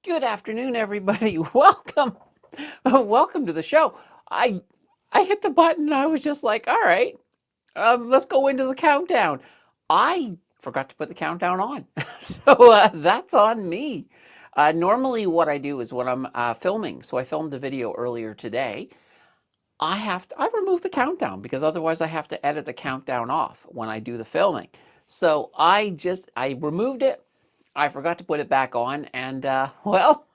Good afternoon, everybody. Welcome. Welcome to the show. I I hit the button and I was just like, all right, let's go into the countdown. I forgot to put the countdown on. So that's on me. Normally what I do is when I'm filming, so I filmed a video earlier today, I remove the countdown because otherwise I have to edit the countdown off when I do the filming. So I removed it. I forgot to put it back on and well,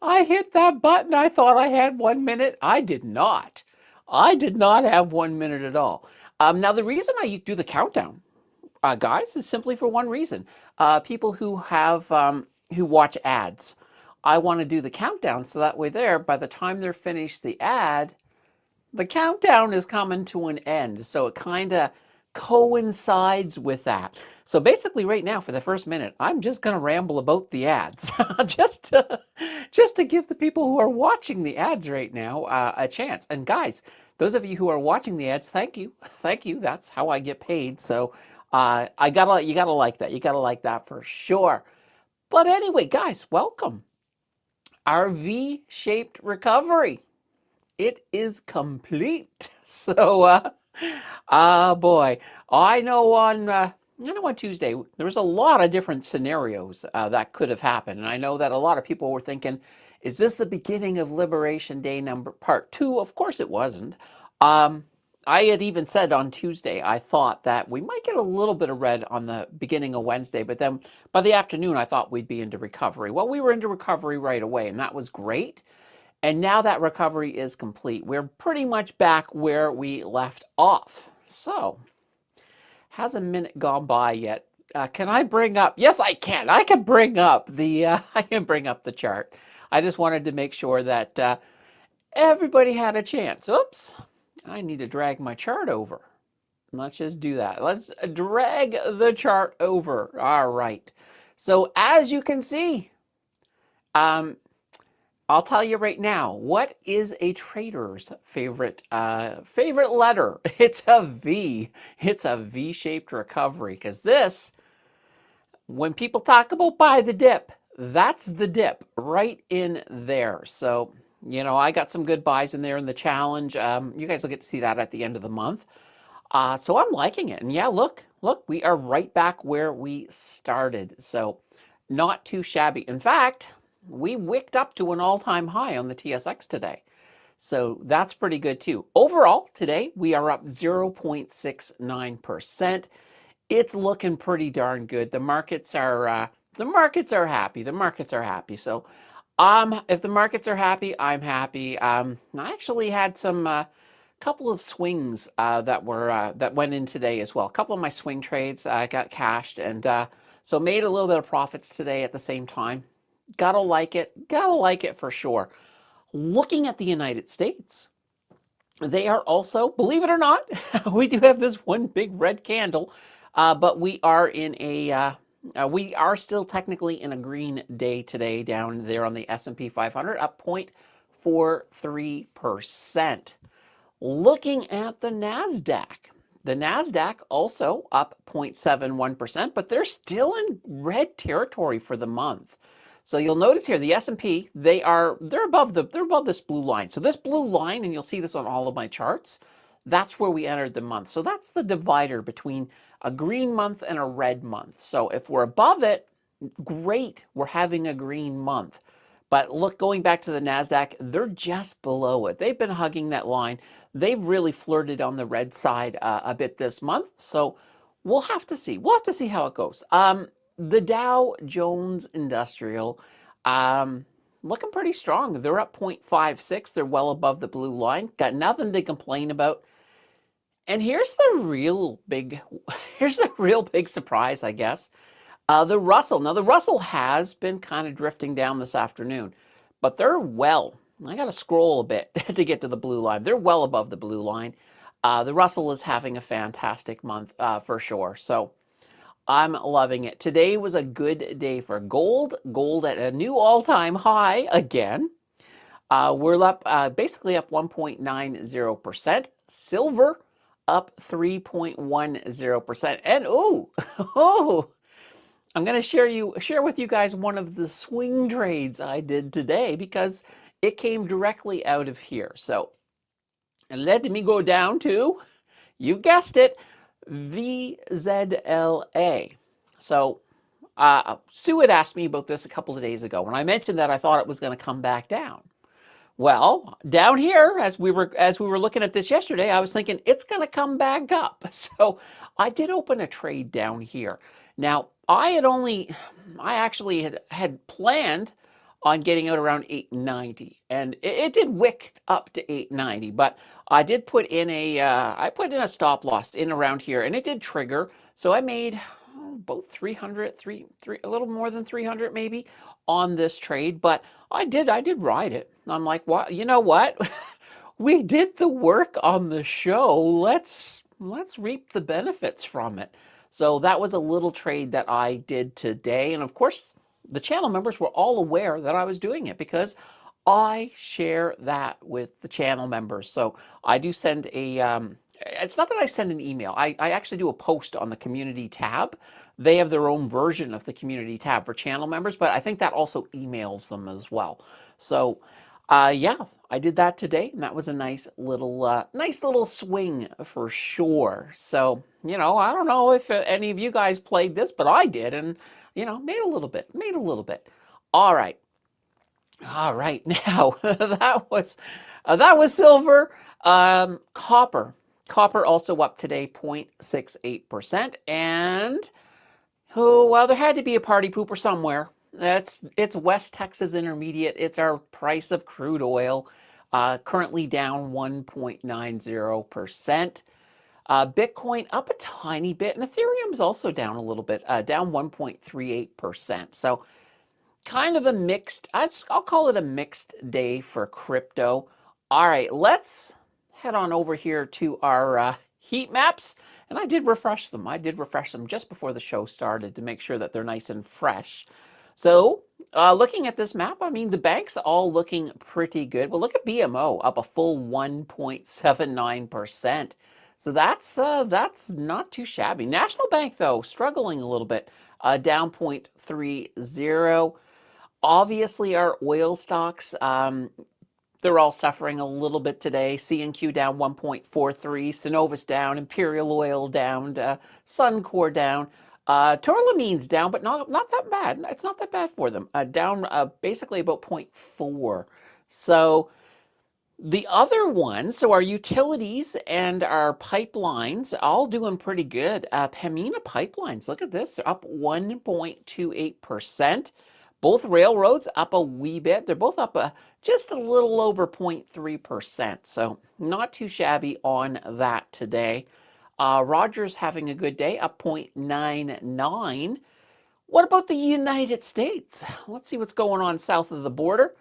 I hit that button. I thought I had 1 minute. I did not. I did not have 1 minute at all. Now, the reason I do the countdown, guys, is simply for one reason. People who watch ads, I want to do the countdown so that way there, by the time they're finished the ad, the countdown is coming to an end. So it kind of coincides with that. So basically right now for the first minute, I'm just going to ramble about the ads just to give the people who are watching the ads right now a chance. And guys, those of you who are watching the ads, thank you. Thank you. That's how I get paid. So you gotta like that. You gotta like that for sure. But anyway, guys, welcome. Our V-shaped recovery. It is complete. So, boy, I know on Tuesday there was a lot of different scenarios that could have happened, and I know that a lot of people were thinking, "Is this the beginning of Liberation Day number part two?" Of course, it wasn't. Um, I had even said on Tuesday I thought that we might get a little bit of red on the beginning of Wednesday, but then by the afternoon I thought we'd be into recovery. Well, we were into recovery right away, and that was great. And now that recovery is complete. We're pretty much back where we left off. So, has a minute gone by yet? Can I bring up? Yes, I can. I can bring up the. I can bring up the chart. I just wanted to make sure that everybody had a chance. Oops, I need to drag my chart over. Let's just do that. Let's drag the chart over. All right. So as you can see, um, I'll tell you right now, what is a trader's favorite letter? It's a V. It's a V-shaped recovery because this, when people talk about buy the dip, that's the dip right in there. So, I got some good buys in there in the challenge. You guys will get to see that at the end of the month. So I'm liking it. And yeah, look, we are right back where we started. So not too shabby. In fact, we wicked up to an all-time high on the TSX today. So that's pretty good too. Overall, today we are up 0.69%. It's looking pretty darn good. The markets are happy. The markets are happy. So if the markets are happy, I'm happy. I actually had some couple of swings that went in today as well. A couple of my swing trades got cashed, and so made a little bit of profits today at the same time. Gotta like it. Gotta like it for sure. Looking at the United States, they are also, believe it or not, we do have this one big red candle, but we are still technically in a green day today down there on the S&P 500, up 0.43%. Looking at the NASDAQ also up 0.71%, but they're still in red territory for the month. So you'll notice here the S&P, they're above this blue line. So this blue line, and you'll see this on all of my charts, that's where we entered the month. So that's the divider between a green month and a red month. So if we're above it, great, we're having a green month. But look, going back to the NASDAQ, they're just below it. They've been hugging that line. They've really flirted on the red side a bit this month. So we'll have to see. We'll have to see how it goes. The Dow Jones Industrial, looking pretty strong. They're up 0.56. They're well above the blue line. Got nothing to complain about. And here's the real big surprise, I guess. The Russell. Now, the Russell has been kind of drifting down this afternoon, but I got to scroll a bit to get to the blue line. They're well above the blue line. The Russell is having a fantastic month for sure. So I'm loving it. Today was a good day for gold. Gold at a new all-time high again. We're up basically up 1.90%. Silver up 3.10%. And oh, I'm going to share with you guys one of the swing trades I did today because it came directly out of here. So let me go down to, you guessed it, VZLA. So Sue had asked me about this a couple of days ago when I mentioned that I thought it was going to come back down. Well, down here, as we were looking at this yesterday, I was thinking it's going to come back up. So I did open a trade down here. Now, I actually had planned on getting out around 890, and it did wick up to 890, but I did put in a stop loss in around here, and it did trigger. So I made about 300, a little more than 300 maybe on this trade, but I did ride it. I'm like, what? You know what? We did the work on the show. Let's reap the benefits from it. So that was a little trade that I did today. And of course, the channel members were all aware that I was doing it because I share that with the channel members. So I do send it's not that I send an email. I actually do a post on the community tab. They have their own version of the community tab for channel members, but I think that also emails them as well. So yeah, I did that today, and that was a nice little swing for sure. So, I don't know if any of you guys played this, but I did, and, made a little bit. All right. Now, that was silver. Copper also up today, 0.68%. And, well, there had to be a party pooper somewhere. It's West Texas Intermediate. It's our price of crude oil, currently down 1.90%. Bitcoin up a tiny bit, and Ethereum's also down a little bit, down 1.38%. So kind of a mixed, I'll call it a mixed day for crypto. All right, let's head on over here to our heat maps. And I did refresh them. Just before the show started to make sure that they're nice and fresh. So looking at this map, I mean, the banks all looking pretty good. Well, look at BMO up a full 1.79%. So that's not too shabby. National Bank, though, struggling a little bit, down 0.30. Obviously, our oil stocks, they're all suffering a little bit today. CNQ down 1.43, Cenovus down, Imperial Oil down, Suncor down. Tourmaline's down, but not that bad. It's not that bad for them. Down basically about 0.4. So the other ones, so our utilities and our pipelines, all doing pretty good. Pembina Pipelines, look at this. They're up 1.28%. Both railroads up a wee bit. They're both up just a little over 0.3%. So not too shabby on that today. Rogers having a good day, up 0.99. What about the United States? Let's see what's going on south of the border.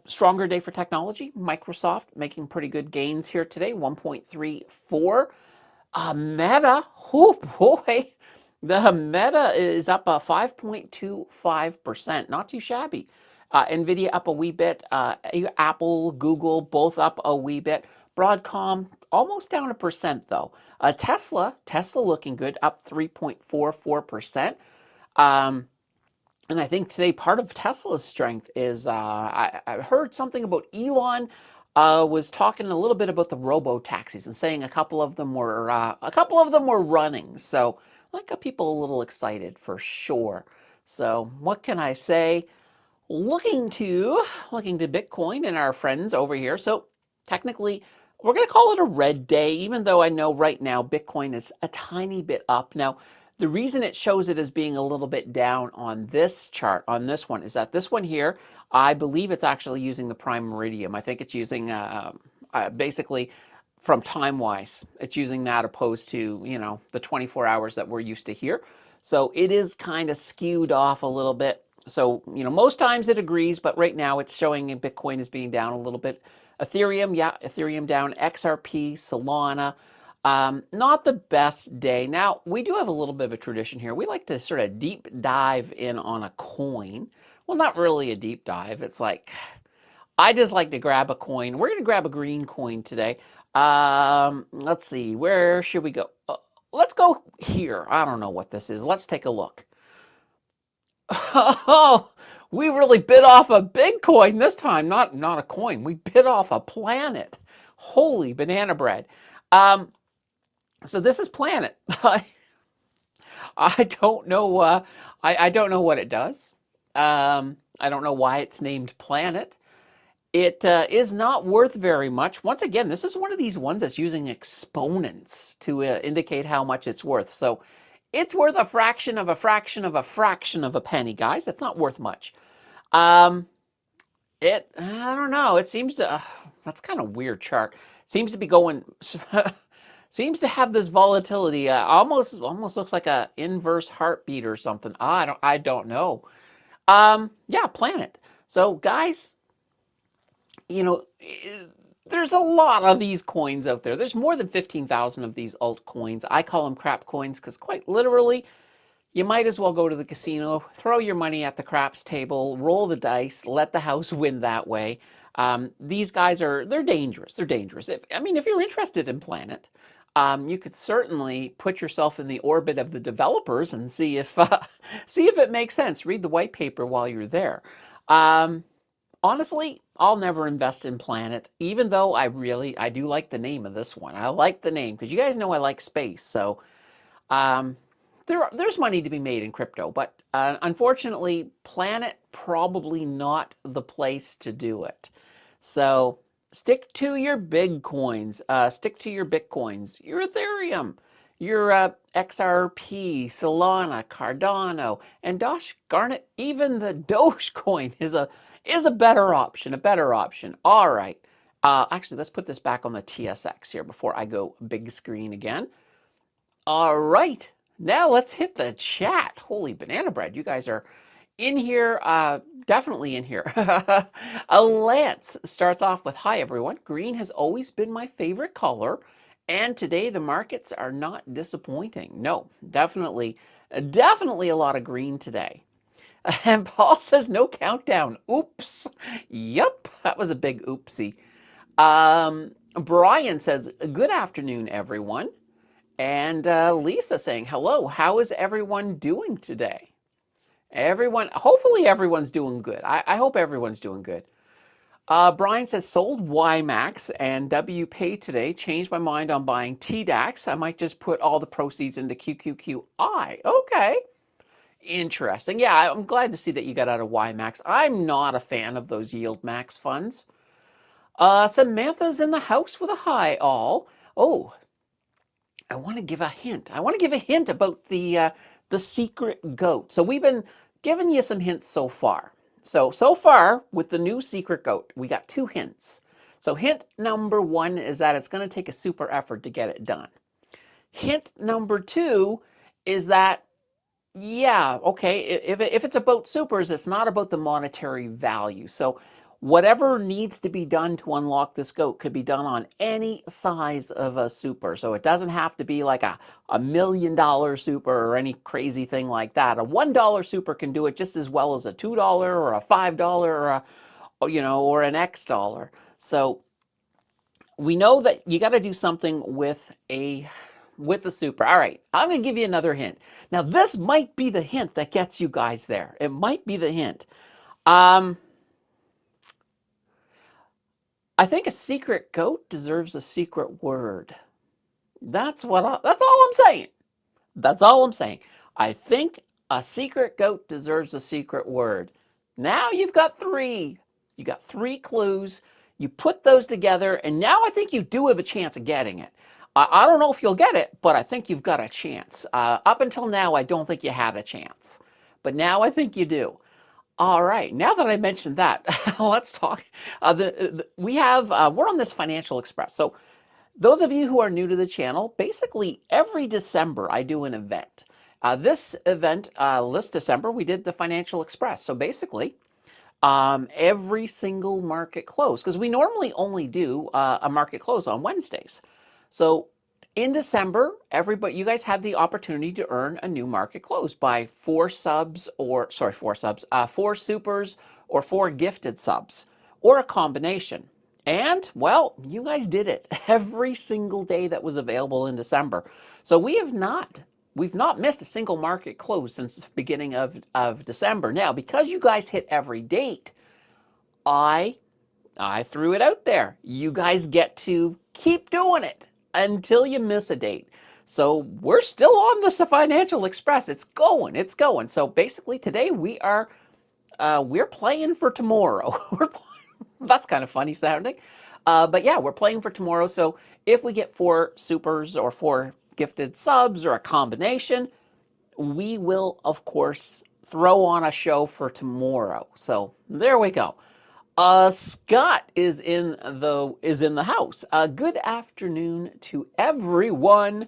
Stronger day for technology. Microsoft making pretty good gains here today, 1.34. Meta, oh boy, the Meta is up 5.25%, not too shabby. Nvidia up a wee bit. Apple, Google, both up a wee bit. Broadcom almost down 1% though. Tesla looking good, up 3.44%. And I think today part of Tesla's strength is I heard something about Elon was talking a little bit about the robo taxis and saying a couple of them were running. So that got people a little excited for sure. So what can I say? Looking to Bitcoin and our friends over here. So technically, we're going to call it a red day, even though I know right now Bitcoin is a tiny bit up. Now, the reason it shows it as being a little bit down on this chart, on this one, is that this one here, I believe it's actually using the prime meridian. I think it's using basically from time-wise, it's using that opposed to, the 24 hours that we're used to here. So it is kind of skewed off a little bit. So, most times it agrees, but right now it's showing Bitcoin as being down a little bit. Ethereum, yeah, Ethereum down. XRP, Solana, not the best day. Now, we do have a little bit of a tradition here. We like to sort of deep dive in on a coin. Well, not really a deep dive. It's like, I just like to grab a coin. We're going to grab a green coin today. Let's see, where should we go? Let's go here. I don't know what this is. Let's take a look. Oh, we really bit off a big coin this time. Not a coin. We bit off a planet. Holy banana bread. So this is Planet. I don't know. I don't know what it does. I don't know why it's named Planet. It is not worth very much. Once again, this is one of these ones that's using exponents to indicate how much it's worth. So it's worth a fraction of a fraction of a fraction of a penny, guys. It's not worth much. I don't know. It seems to, that's kind of weird chart. Seems to be going, seems to have this volatility. Almost looks like a inverse heartbeat or something. I don't know. Yeah, Planet. So guys, you know, there's a lot of these coins out there. There's more than 15,000 of these altcoins. I call them crap coins because quite literally, you might as well go to the casino, throw your money at the craps table, roll the dice, let the house win that way. These guys they're dangerous. They're dangerous. If you're interested in Planet, you could certainly put yourself in the orbit of the developers and see if it makes sense. Read the white paper while you're there. Honestly, I'll never invest in Planet, even though I do like the name of this one. I like the name because you guys know I like space. So there's money to be made in crypto, but unfortunately, Planet probably not the place to do it. So stick to your big coins. Stick to your Bitcoins, your Ethereum, your XRP, Solana, Cardano, and gosh darn it, even the Dogecoin is a better option. A better option. All right. Actually, let's put this back on the TSX here before I go big screen again. All right. Now let's hit the chat. Holy banana bread. You guys are in here, definitely in here. Lance starts off with, hi everyone. Green has always been my favorite color. And today the markets are not disappointing. No, definitely a lot of green today. And Paul says no countdown. Oops. Yep, that was a big oopsie. Brian says, good afternoon, everyone. And Lisa saying, hello, how is everyone doing today? Hopefully everyone's doing good. I hope everyone's doing good. Brian says, sold YMAX and WPay today. Changed my mind on buying TDAX. I might just put all the proceeds into QQQI. Okay. Interesting. Yeah, I'm glad to see that you got out of YMAX. I'm not a fan of those yield max funds. Samantha's in the house with a hi all. Oh, I want to give a hint. I want to give a hint about the secret goat. So we've been giving you some hints so far. So far with the new secret goat, we got 2 hints. So hint number 1 is that it's going to take a super effort to get it done. Hint number 2 is that, yeah, okay, if it's about supers, it's not about the monetary value. So whatever needs to be done to unlock this goat could be done on any size of a super. So it doesn't have to be like a $1 million super or any crazy thing like that. A $1 super can do it just as well as a $2 or a $5 or an X dollar. So we know that you got to do something with the super. All right, I'm going to give you another hint. Now, this might be the hint that gets you guys there. It might be the hint. I think a secret goat deserves a secret word. That's all I'm saying. That's all I'm saying. I think a secret goat deserves a secret word. Now you've got 3. You got 3 clues. You put those together, and now I think you do have a chance of getting it. I don't know if you'll get it, but I think you've got a chance. Up until now, I don't think you had a chance. But now I think you do. All right, now that I mentioned that, let's talk. We're on this Financial Express. So those of you who are new to the channel, basically every December I do an event. This event, this December, we did the Financial Express. So basically, every single market close, because we normally only do a market close on Wednesdays. So in December, you guys had the opportunity to earn a new market close by 4 supers or 4 gifted subs or a combination. And, well, you guys did it every single day that was available in December. So we have not we've not missed a single market close since the beginning of December. Now, because you guys hit every date, I threw it out there. You guys get to keep doing it until you miss a date. So we're still on the Financial Express. It's going, it's going. So basically today we're playing for tomorrow. That's kind of funny sounding. But yeah, we're playing for tomorrow. So if we get 4 supers or 4 gifted subs or a combination, we will, of course, throw on a show for tomorrow. So there we go. Scott is in the house. Good afternoon to everyone.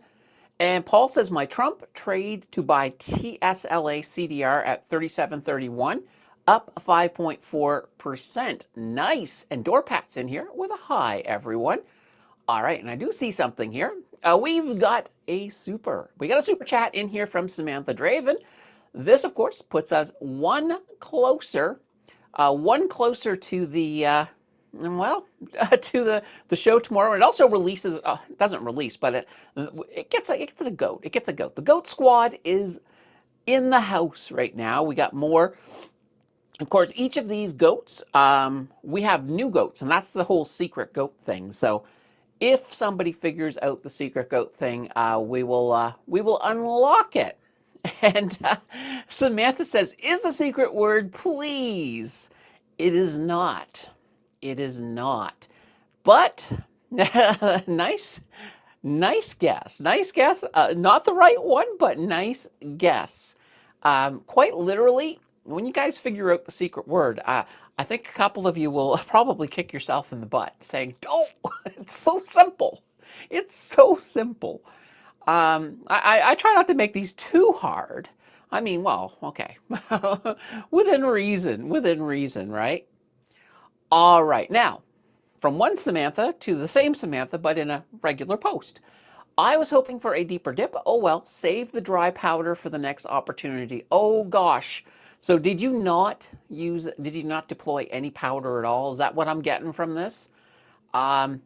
And Paul says, my Trump trade to buy TSLA CDR at 37.31, up 5.4%. Nice. And Dorpat's in here with a hi, everyone. All right, and I do see something here. We've got a super. We got a super chat in here from Samantha Draven. This, of course, puts us one closer to the to the show tomorrow. It also releases, doesn't release, but it gets a goat. It gets a goat. The goat squad is in the house right now. We got more. Of course, each of these goats, we have new goats, and that's the whole secret goat thing. So if somebody figures out the secret goat thing, we will unlock it. And Samantha says, is the secret word please? It is not. It is not. But nice guess. Nice guess. Not the right one, but nice guess. Quite literally, when you guys figure out the secret word, I think a couple of you will probably kick yourself in the butt saying, "Oh, it's so simple. It's so simple." I try not to make these too hard. I mean, well, okay. within reason, right? All right. Now, from one Samantha to the same Samantha, but in a regular post. I was hoping for a deeper dip. Oh well, save the dry powder for the next opportunity. Oh gosh. So did you not deploy any powder at all? Is that what I'm getting from this? I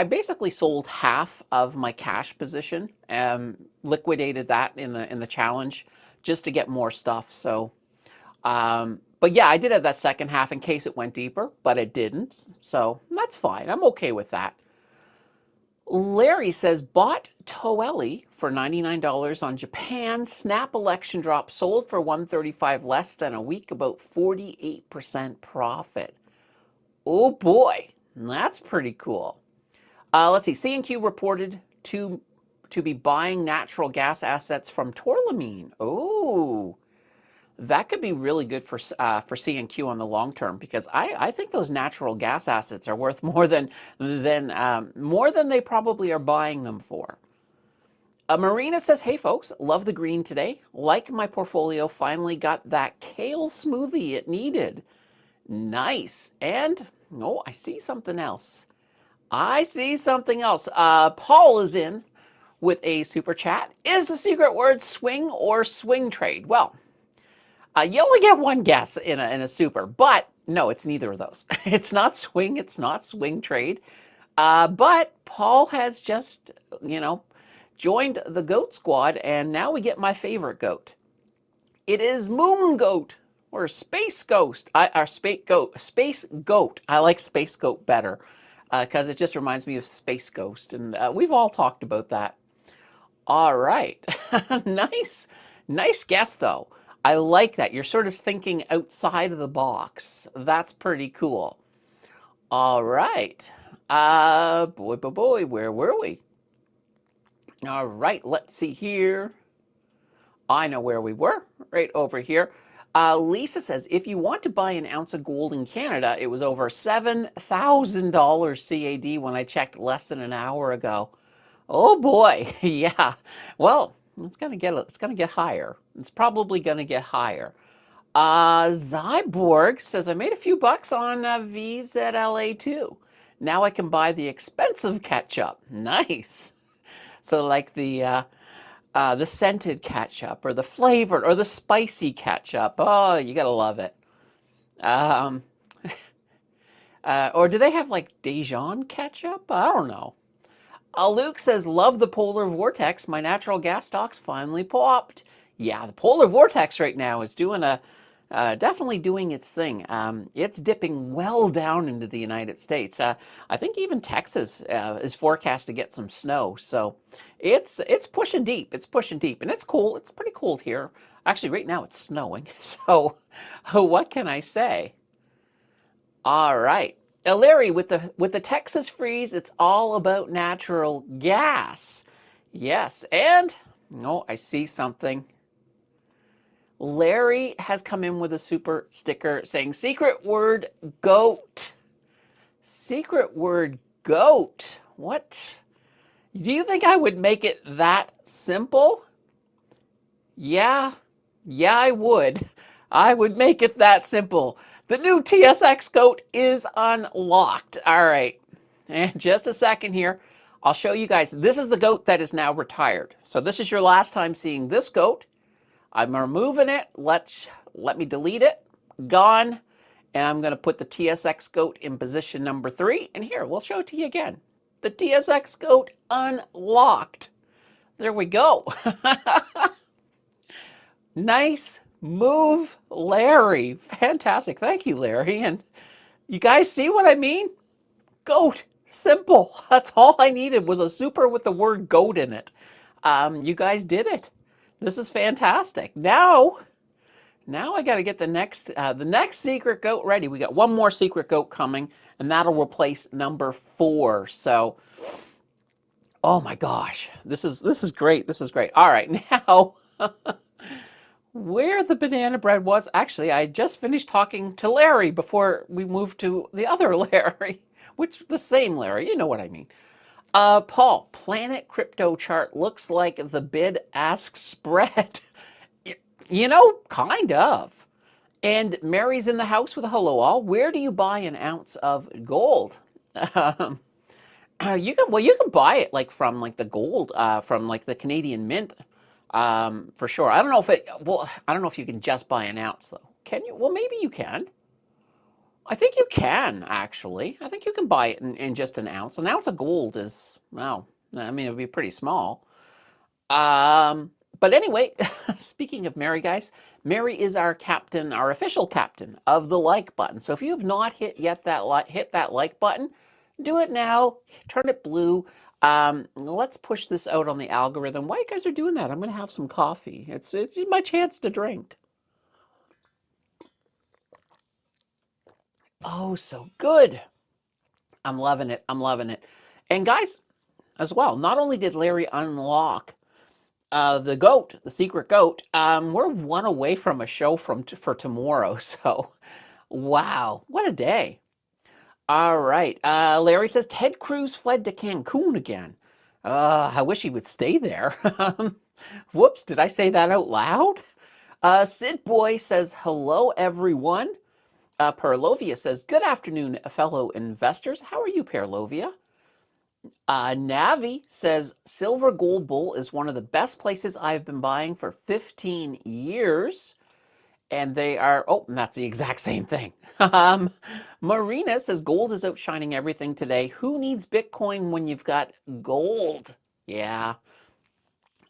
basically sold half of my cash position, liquidated that in the challenge just to get more stuff. So, but yeah, I did have that second half in case it went deeper, but it didn't. So that's fine. I'm okay with that. Larry says, bought Toeli for $99 on Japan. Snap election drop, sold for $135 less than a week, about 48% profit. Oh boy, that's pretty cool. Let's see, C&Q reported to be buying natural gas assets from Torlamine. Oh, that could be really good for C&Q on the long term, because I think those natural gas assets are worth more than they probably are buying them for. Marina says, hey folks, love the green today. Like my portfolio, finally got that kale smoothie it needed. Nice. And I see something else. Paul is in with a super chat. Is the secret word swing or swing trade? Well, you only get one guess in a super, but no, it's neither of those. It's not swing, it's not swing trade. But Paul has just, joined the goat squad, and now we get my favorite goat. It is moon goat or space ghost. Space goat. I like space goat better because it just reminds me of Space Ghost, and we've all talked about that. All right, nice guess though. I like that. You're sort of thinking outside of the box. That's pretty cool. All right. Boy, where were we? All right, let's see here. I know where we were, right over here. Lisa says, if you want to buy an ounce of gold in Canada, it was over $7,000 CAD when I checked less than an hour ago. Oh boy, yeah. Well, it's gonna get higher. It's probably gonna get higher. Zyborg says, I made a few bucks on VZLA too. Now I can buy the expensive ketchup. Nice. So like the scented ketchup or the flavored or the spicy ketchup. Oh, you gotta love it. Or do they have like Dijon ketchup? I don't know. Luke says, love the polar vortex. My natural gas stocks finally popped. Yeah, the polar vortex right now is doing definitely doing its thing. It's dipping well down into the United States. I think even Texas is forecast to get some snow. So it's pushing deep. It's pushing deep, and it's cool. It's pretty cold here. Actually, right now it's snowing. So what can I say? All right. Larry, with the Texas freeze, it's all about natural gas. Yes, and no, I see something. Larry has come in with a super sticker saying secret word goat. Secret word goat. What? Do you think I would make it that simple? Yeah, yeah, I would. I would make it that simple. The new TSX goat is unlocked. All right. And just a second here. I'll show you guys. This is the goat that is now retired. So this is your last time seeing this goat. I'm removing it. Let me delete it. Gone. And I'm going to put the TSX goat in position number 3. And here, we'll show it to you again. The TSX goat unlocked. There we go. Nice move, Larry. Fantastic. Thank you, Larry. And you guys see what I mean? Goat. Simple. That's all I needed was a super with the word goat in it. You guys did it. This is fantastic. Now I got to get the next secret goat ready. We got one more secret goat coming, and that'll replace number 4. So, oh my gosh, this is great. This is great. All right, now. Where the banana bread was, actually, I just finished talking to Larry before we moved to the other Larry, which the same Larry, you know what I mean. Paul, Planet Crypto chart looks like the bid-ask spread. You know, kind of. And Mary's in the house with a hello all. Where do you buy an ounce of gold? You can buy it like from like the gold from like the Canadian Mint. For sure. I don't know if you can just buy an ounce though. Can you? Well, maybe you can. I think you can actually. I think you can buy it in just an ounce. An ounce of gold is, well, I mean, it would be pretty small. But anyway, speaking of Mary, guys, Mary is our captain, our official captain of the like button. So if you have not hit that like button, do it now. Turn it blue. Let's push this out on the algorithm. While you guys are doing that, I'm going to have some coffee. It's my chance to drink. Oh, so good. I'm loving it. I'm loving it. And guys, as well, not only did Larry unlock the goat, the secret goat, we're one away from a show for tomorrow. So, wow, what a day. All right. Larry says, Ted Cruz fled to Cancun again. I wish he would stay there. Whoops, did I say that out loud? Sid Boy says, hello, everyone. Perlovia says, good afternoon, fellow investors. How are you, Perlovia? Navi says, Silver Gold Bull is one of the best places I've been buying for 15 years. And they are, oh, and that's the exact same thing. Marina says, gold is outshining everything today. Who needs Bitcoin when you've got gold? Yeah.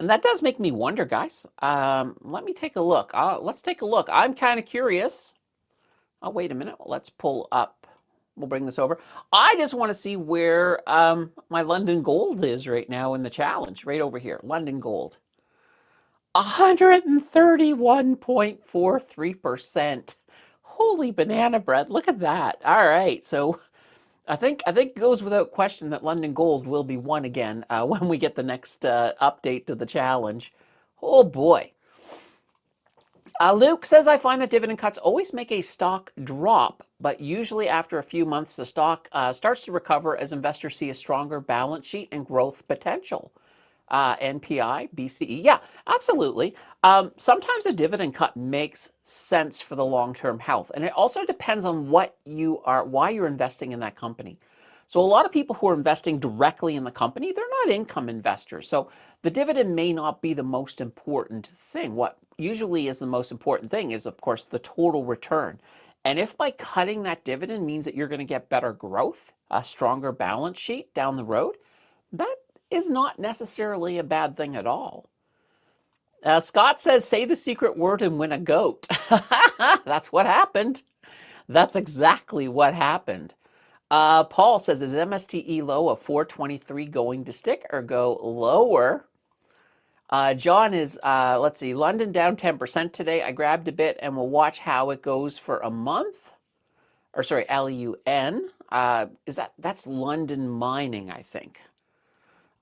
And that does make me wonder, guys. Let me take a look. Let's take a look. I'm kind of curious. Oh, wait a minute. Let's pull up. We'll bring this over. I just want to see where my London Gold is right now in the challenge. Right over here. London Gold. 131.43%. Holy banana bread. Look at that. All right. So I think it goes without question that London Gold will be won again when we get the next update to the challenge. Oh, boy. Luke says, I find that dividend cuts always make a stock drop, but usually after a few months, the stock starts to recover as investors see a stronger balance sheet and growth potential. NPI, BCE. Yeah, absolutely. Sometimes a dividend cut makes sense for the long-term health. And it also depends on why you're investing in that company. So a lot of people who are investing directly in the company, they're not income investors. So the dividend may not be the most important thing. What usually is the most important thing is, of course, the total return. And if by cutting that dividend means that you're going to get better growth, a stronger balance sheet down the road, that is not necessarily a bad thing at all. Scott says, say the secret word and win a goat. That's what happened. That's exactly what happened. Paul says, is MSTE low of 423 going to stick or go lower? John is, let's see, London down 10% today. I grabbed a bit and we'll watch how it goes for a month. Or sorry, LUN. That's London mining, I think.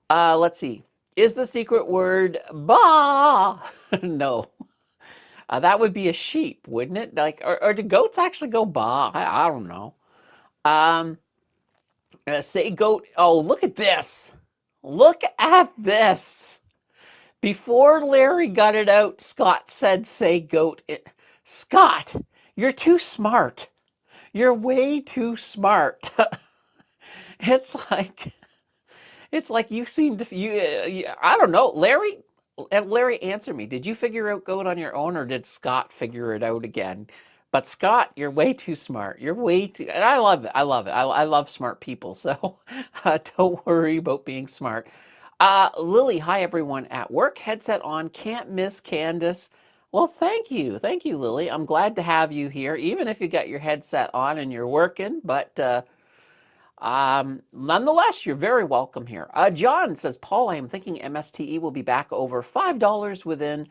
Let's see. Is the secret word ba? No. That would be a sheep, wouldn't it? Like, or do goats actually go ba? I don't know. Say goat. Oh, look at this. Look at this. Before Larry got it out, Scott said, say goat. Scott, you're too smart. You're way too smart. It's like you seem to, I don't know. Larry, answer me. Did you figure out goat on your own or did Scott figure it out again? But Scott, you're way too smart. You're way too, and I love it. I love it. I love smart people. So don't worry about being smart. Lily, hi everyone at work. Headset on. Can't miss Candace. Well, thank you. Thank you, Lily. I'm glad to have you here, even if you got your headset on and you're working. But nonetheless, you're very welcome here. John says, Paul, I am thinking MSTE will be back over $5 within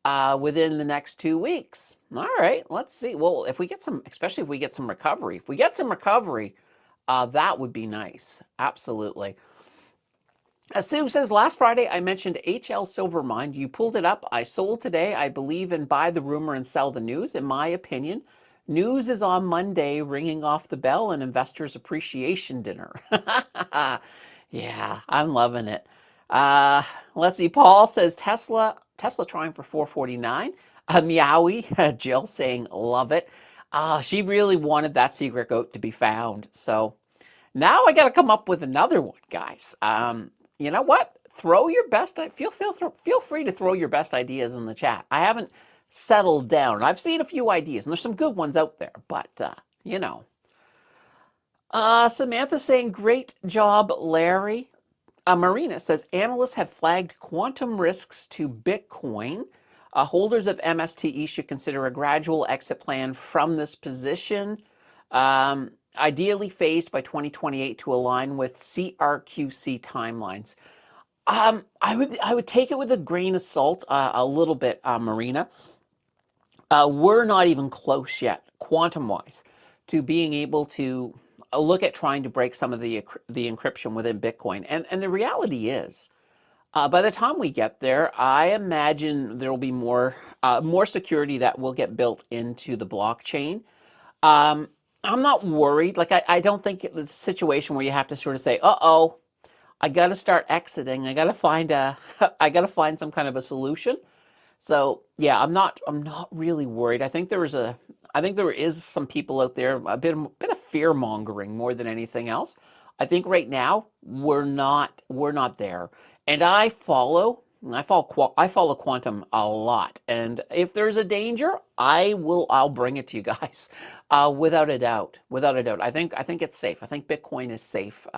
the next 2 weeks. All right, let's see. Well, if we get some, especially if we get some recovery, that would be nice. Absolutely. Sue says, last Friday I mentioned HL Silver Mine. You pulled it up. I sold today. I believe in buy the rumor and sell the news. In my opinion, news is on Monday, ringing off the bell, and investors' appreciation dinner. Yeah, I'm loving it. Let's see. Paul says, Tesla trying for 449. Meowie, Jill saying, love it. She really wanted that secret goat to be found. So now I got to come up with another one, guys. You know what? Throw your best. Feel free to throw your best ideas in the chat. I haven't settled down. I've seen a few ideas, and there's some good ones out there. But you know, Samantha saying, "Great job, Larry." Marina says, analysts have flagged quantum risks to Bitcoin. Holders of MSTE should consider a gradual exit plan from this position. Ideally phased by 2028 to align with CRQC timelines. I would take it with a grain of salt, a little bit, Marina. We're not even close yet, quantum-wise, to being able to look at trying to break some of the encryption within Bitcoin. And the reality is, by the time we get there, I imagine there will be more security that will get built into the blockchain. I'm not worried. Like, I don't think it's a situation where you have to sort of say, uh-oh, I got to start exiting. I got to find some kind of a solution. So yeah, I'm not really worried. I think there is some people out there, a bit of fear mongering more than anything else. I think right now we're not there. And I follow quantum a lot. And if there's a danger, I'll bring it to you guys. Without a doubt. I think it's safe. I think Bitcoin is safe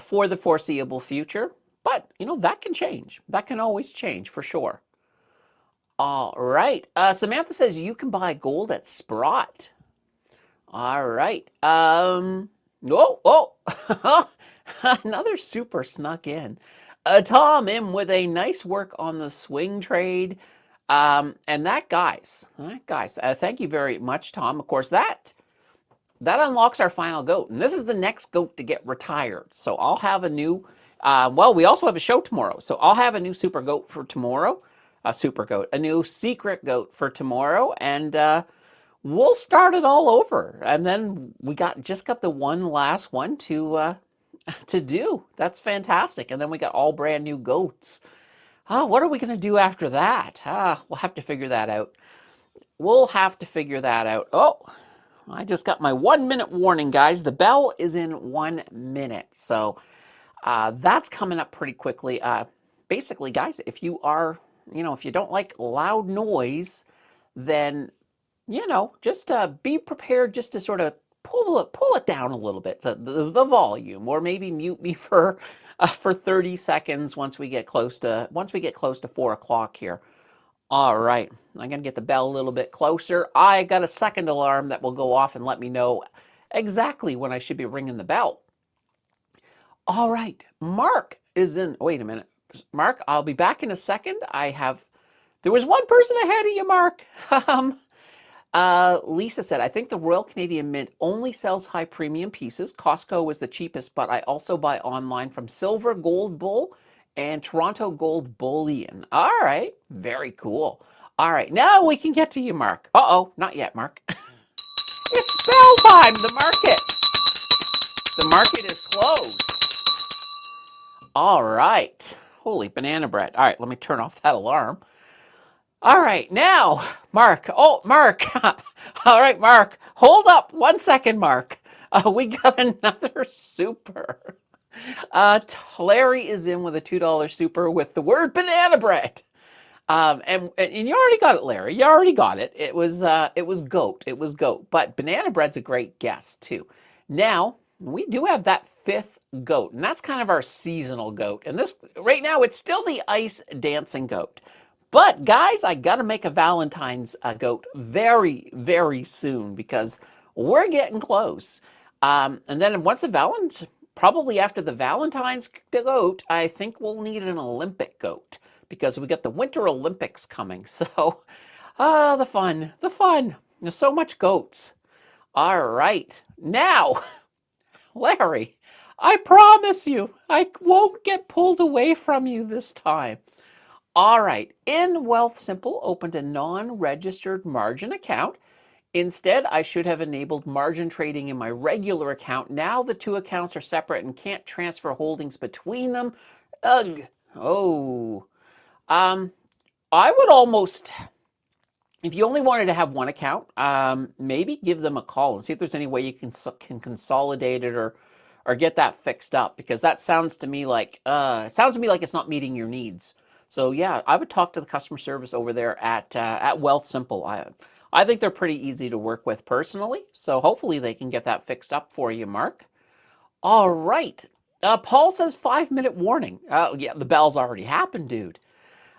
for the foreseeable future. But you know, that can change. That can always change for sure. All right. Samantha says you can buy gold at Sprott. All right. Another super snuck in. Tom M with a nice work on the swing trade. And that, guys, thank you very much, Tom. Of course, that unlocks our final goat. And this is the next goat to get retired. So I'll have a new, we also have a show tomorrow. So I'll have a new super goat for tomorrow. A new secret goat for tomorrow. And we'll start it all over. And then we just got the one last one to do. That's fantastic. And then we got all brand new goats. What are we going to do after that? We'll have to figure that out. Oh, I just got my 1 minute warning, guys. The bell is in 1 minute. So that's coming up pretty quickly. Basically, guys, if you don't like loud noise, then, just be prepared just to sort of pull it down a little bit, the volume, or maybe mute me for for 30 seconds once we get close to 4 o'clock here. All right, I'm gonna get the bell a little bit closer. I got a second alarm that will go off and let me know exactly when I should be ringing the bell. All right, Mark is in. Wait a minute, Mark. I'll be back in a second. There was one person ahead of you, Mark. Lisa said, I think the Royal Canadian Mint only sells high premium pieces. Costco is the cheapest, but I also buy online from Silver Gold Bull and Toronto Gold Bullion. All right, very cool. All right, now we can get to you, Mark. Uh-oh, not yet, Mark. It's bell time, the market. The market is closed. All right. Holy banana bread. All right, let me turn off that alarm. All right, now, Mark. Oh, Mark. All right, Mark. Hold up 1 second, Mark. We got another super. Larry is in with a $2 super with the word banana bread. And you already got it, Larry. You already got it. It was goat. It was goat. But banana bread's a great guess too. Now we do have that fifth goat, and that's kind of our seasonal goat. And this right now it's still the ice dancing goat. But guys, I got to make a Valentine's goat very, very soon because we're getting close. And then probably after the Valentine's goat, I think we'll need an Olympic goat because we got the Winter Olympics coming. So, the fun. There's so much goats. All right. Now, Larry, I promise you, I won't get pulled away from you this time. All right, in Wealthsimple, opened a non-registered margin account. Instead, I should have enabled margin trading in my regular account. Now the two accounts are separate and can't transfer holdings between them. Ugh. Oh. I would almost, if you only wanted to have one account, maybe give them a call and see if there's any way you can consolidate it or get that fixed up, because that sounds to me like it's not meeting your needs. So yeah, I would talk to the customer service over there at Wealthsimple. I think they're pretty easy to work with personally, so hopefully they can get that fixed up for you, Mark. All right. Paul says 5-minute warning. Yeah, the bell's already happened, dude.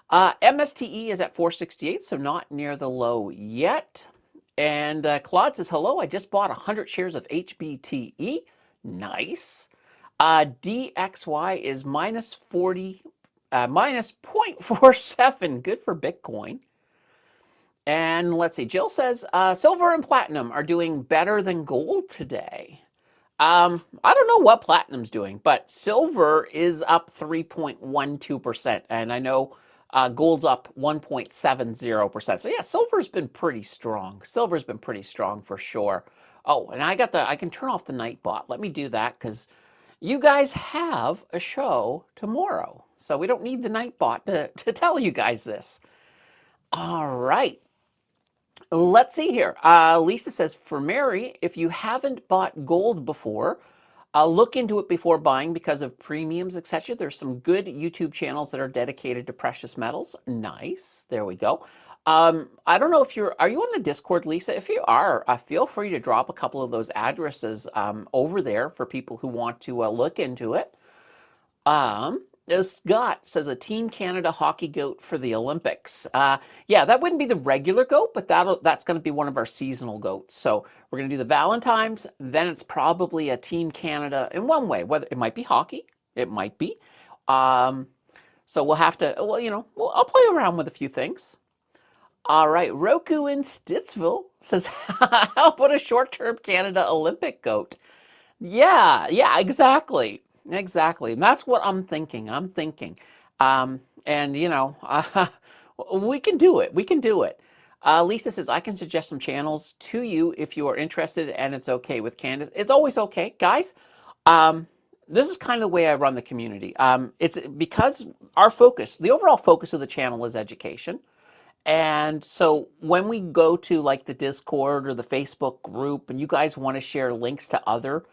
MSTE is at 468, so not near the low yet. And Claude says, hello, I just bought 100 shares of HBTE. Nice. DXY is minus 0.47. Good for Bitcoin. And let's see, Jill says, silver and platinum are doing better than gold today. I don't know what platinum's doing, but silver is up 3.12%. And I know gold's up 1.70%. So yeah, silver's been pretty strong. Silver's been pretty strong for sure. Oh, and I can turn off the night bot. Let me do that because you guys have a show tomorrow. So we don't need the night bot to tell you guys this. All right. Let's see here. Lisa says, for Mary, if you haven't bought gold before, look into it before buying because of premiums, etc. There's some good YouTube channels that are dedicated to precious metals. Nice. There we go. I don't know if are you on the Discord, Lisa? If you are, feel free to drop a couple of those addresses over there for people who want to look into it. Scott says a Team Canada hockey goat for the Olympics. Yeah, that wouldn't be the regular goat, but that's going to be one of our seasonal goats. So we're going to do the Valentine's, then it's probably a Team Canada in one way. Whether it might be hockey, it might be. So we'll have to. Well, I'll play around with a few things. All right, Roku in Stittsville says, how about a short-term Canada Olympic goat? Yeah, exactly. Exactly. And that's what I'm thinking. And, we can do it. We can do it. Lisa says, I can suggest some channels to you if you are interested and it's okay with Candace. It's always okay. Guys, this is kind of the way I run the community. It's because the overall focus of the channel is education. And so when we go to like the Discord or the Facebook group and you guys want to share links to other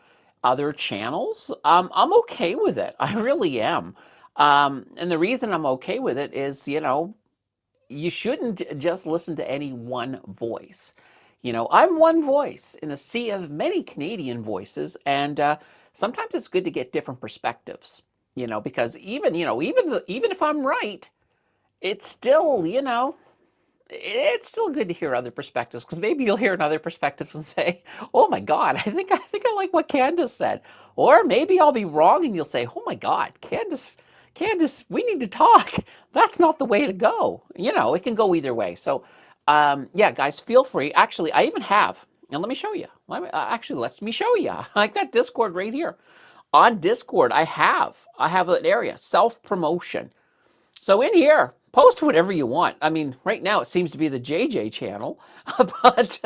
channels, I'm okay with it. I really am. And the reason I'm okay with it is, you shouldn't just listen to any one voice. I'm one voice in a sea of many Canadian voices, and sometimes it's good to get different perspectives. because even if I'm right, it's still, it's still good to hear other perspectives, because maybe you'll hear another perspective and say, "Oh my God, I think I like what Candace said," or maybe I'll be wrong and you'll say, "Oh my God, Candace, we need to talk. That's not the way to go." It can go either way. So, yeah, guys, feel free. Actually, I even have, and let me show you. Let me show you. I got Discord right here. On Discord, I have an area, self promotion. So in here, post whatever you want. I mean, right now it seems to be the JJ channel, but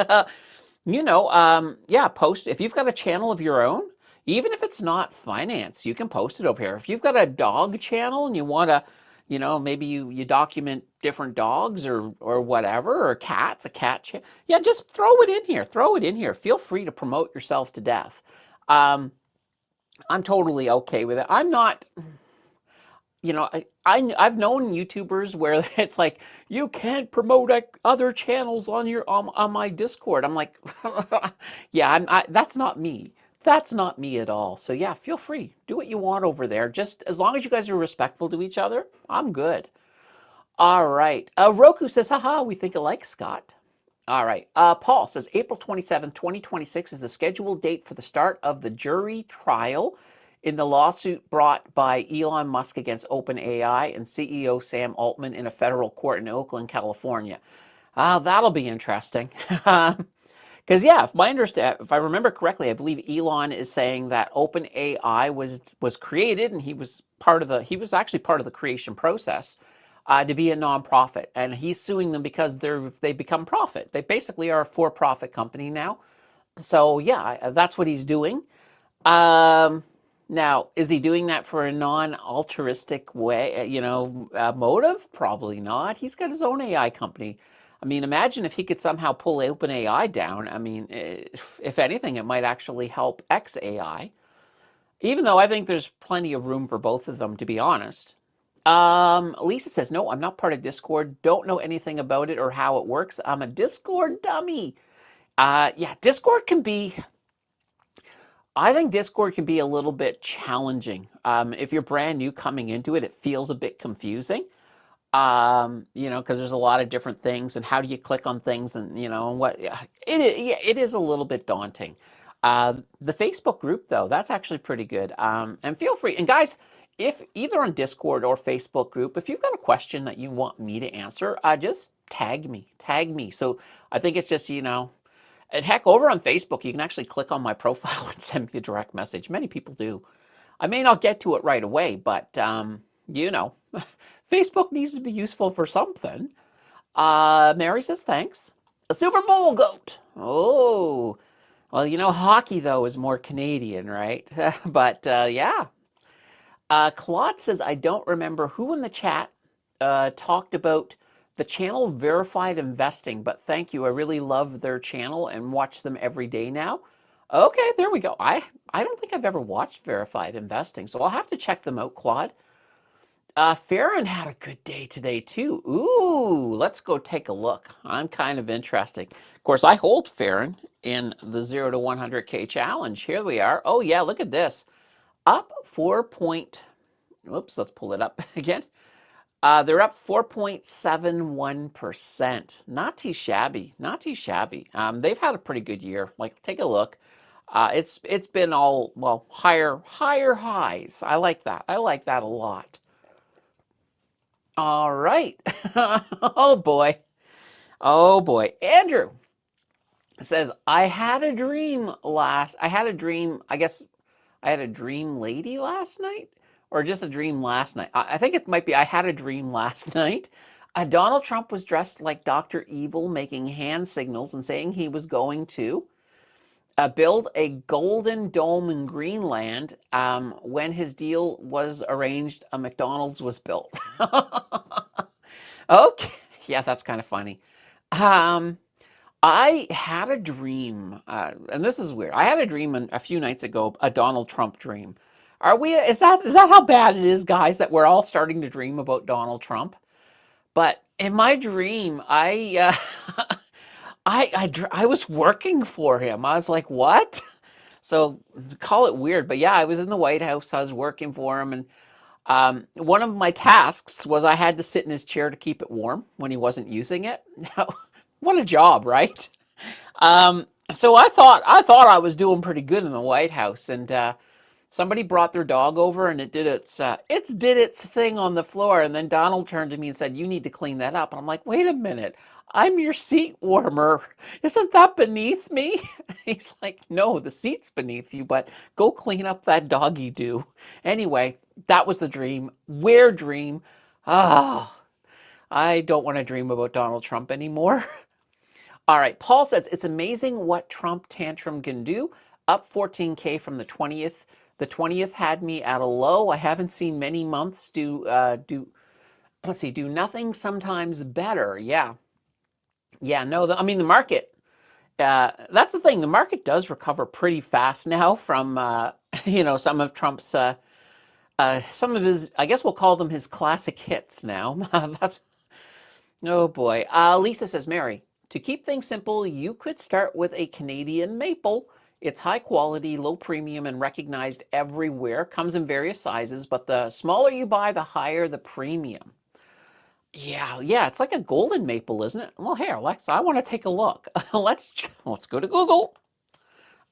yeah, post if you've got a channel of your own, even if it's not finance, you can post it over here. If you've got a dog channel and you want to, maybe you document different dogs or whatever, or cats, a cat channel. Yeah, just throw it in here. Throw it in here. Feel free to promote yourself to death. I'm totally okay with it. I'm not. I've known YouTubers where it's like, you can't promote other channels on my Discord. I'm like, yeah, that's not me. That's not me at all. So yeah, feel free, do what you want over there. Just as long as you guys are respectful to each other, I'm good. All right. Roku says, haha, we think alike, Scott. All right. Paul says April 27th, 2026 is the scheduled date for the start of the jury trial in the lawsuit brought by Elon Musk against OpenAI and CEO Sam Altman in a federal court in Oakland, California. That'll be interesting. Because yeah, if I remember correctly, I believe Elon is saying that OpenAI was created and he was actually part of the creation process to be a nonprofit, and he's suing them because they become profit. They basically are a for-profit company now. So yeah, that's what he's doing. Now, is he doing that for a non-altruistic way, motive? Probably not. He's got his own AI company. I mean, imagine if he could somehow pull OpenAI down. I mean, if anything, it might actually help XAI. Even though I think there's plenty of room for both of them, to be honest. Lisa says, no, I'm not part of Discord. Don't know anything about it or how it works. I'm a Discord dummy. Yeah, I think Discord can be a little bit challenging. If you're brand new coming into it, it feels a bit confusing. Because there's a lot of different things, and how do you click on things, and and what? Yeah, it is a little bit daunting. The Facebook group, though, that's actually pretty good. And feel free, and guys, if either on Discord or Facebook group, if you've got a question that you want me to answer, just tag me. So I think it's just and heck, over on Facebook, you can actually click on my profile and send me a direct message. Many people do. I may not get to it right away, but Facebook needs to be useful for something. Mary says thanks. A Super Bowl goat. Oh, well, hockey though is more Canadian, right? But yeah. Claude says, I don't remember who in the chat talked about the channel Verified Investing, but thank you. I really love their channel and watch them every day now. Okay, there we go. I don't think I've ever watched Verified Investing, so I'll have to check them out, Claude. Farron had a good day today, too. Ooh, let's go take a look. I'm kind of interested. Of course, I hold Farron in the 0 to 100K challenge. Here we are. Oh, yeah, look at this. Up 4 Oops, let's pull it up again. They're up 4.71%. Not too shabby. Not too shabby. They've had a pretty good year. Like, take a look. It's been all, higher highs. I like that. I like that a lot. All right. Oh boy. Oh boy. Andrew says, I had a dream, I guess I had a dream lady last night, or just a dream last night. I think it might be I had a dream last night. Donald Trump was dressed like Dr. Evil, making hand signals and saying he was going to build a golden dome in Greenland. When his deal was arranged, a McDonald's was built. Okay. Yeah, that's kind of funny. I had a dream, and this is weird. I had a dream a few nights ago, a Donald Trump dream. Is that how bad it is, guys, that we're all starting to dream about Donald Trump? But in my dream, I was working for him. I was like, what? So call it weird, but yeah, I was in the White House. I was working for him, and One of my tasks was I had to sit in his chair to keep it warm when he wasn't using it. Now, what a job, right? So I thought I was doing pretty good in the White House, and somebody brought their dog over, and it did its thing on the floor, and then Donald turned to me and said, "You need to clean that up." And I'm like, "Wait a minute, I'm your seat warmer. Isn't that beneath me?" He's like, "No, the seat's beneath you, but go clean up that doggy do." Anyway, that was the dream. Where dream? Ah, I don't want to dream about Donald Trump anymore. All right, Paul says, it's amazing what Trump tantrum can do. Up 14K from the 20th. The 20th had me at a low. I haven't seen many months do nothing, sometimes better. Yeah. Yeah, no, I mean, the market, that's the thing. The market does recover pretty fast now from, some of Trump's, some of his, I guess we'll call them his classic hits now. That's, oh boy. Lisa says, Mary, to keep things simple, you could start with a Canadian maple. It's high quality, low premium, and recognized everywhere. Comes in various sizes, but the smaller you buy, the higher the premium. Yeah, it's like a golden maple, isn't it? Well, here, Lex, I want to take a look. let's go to Google.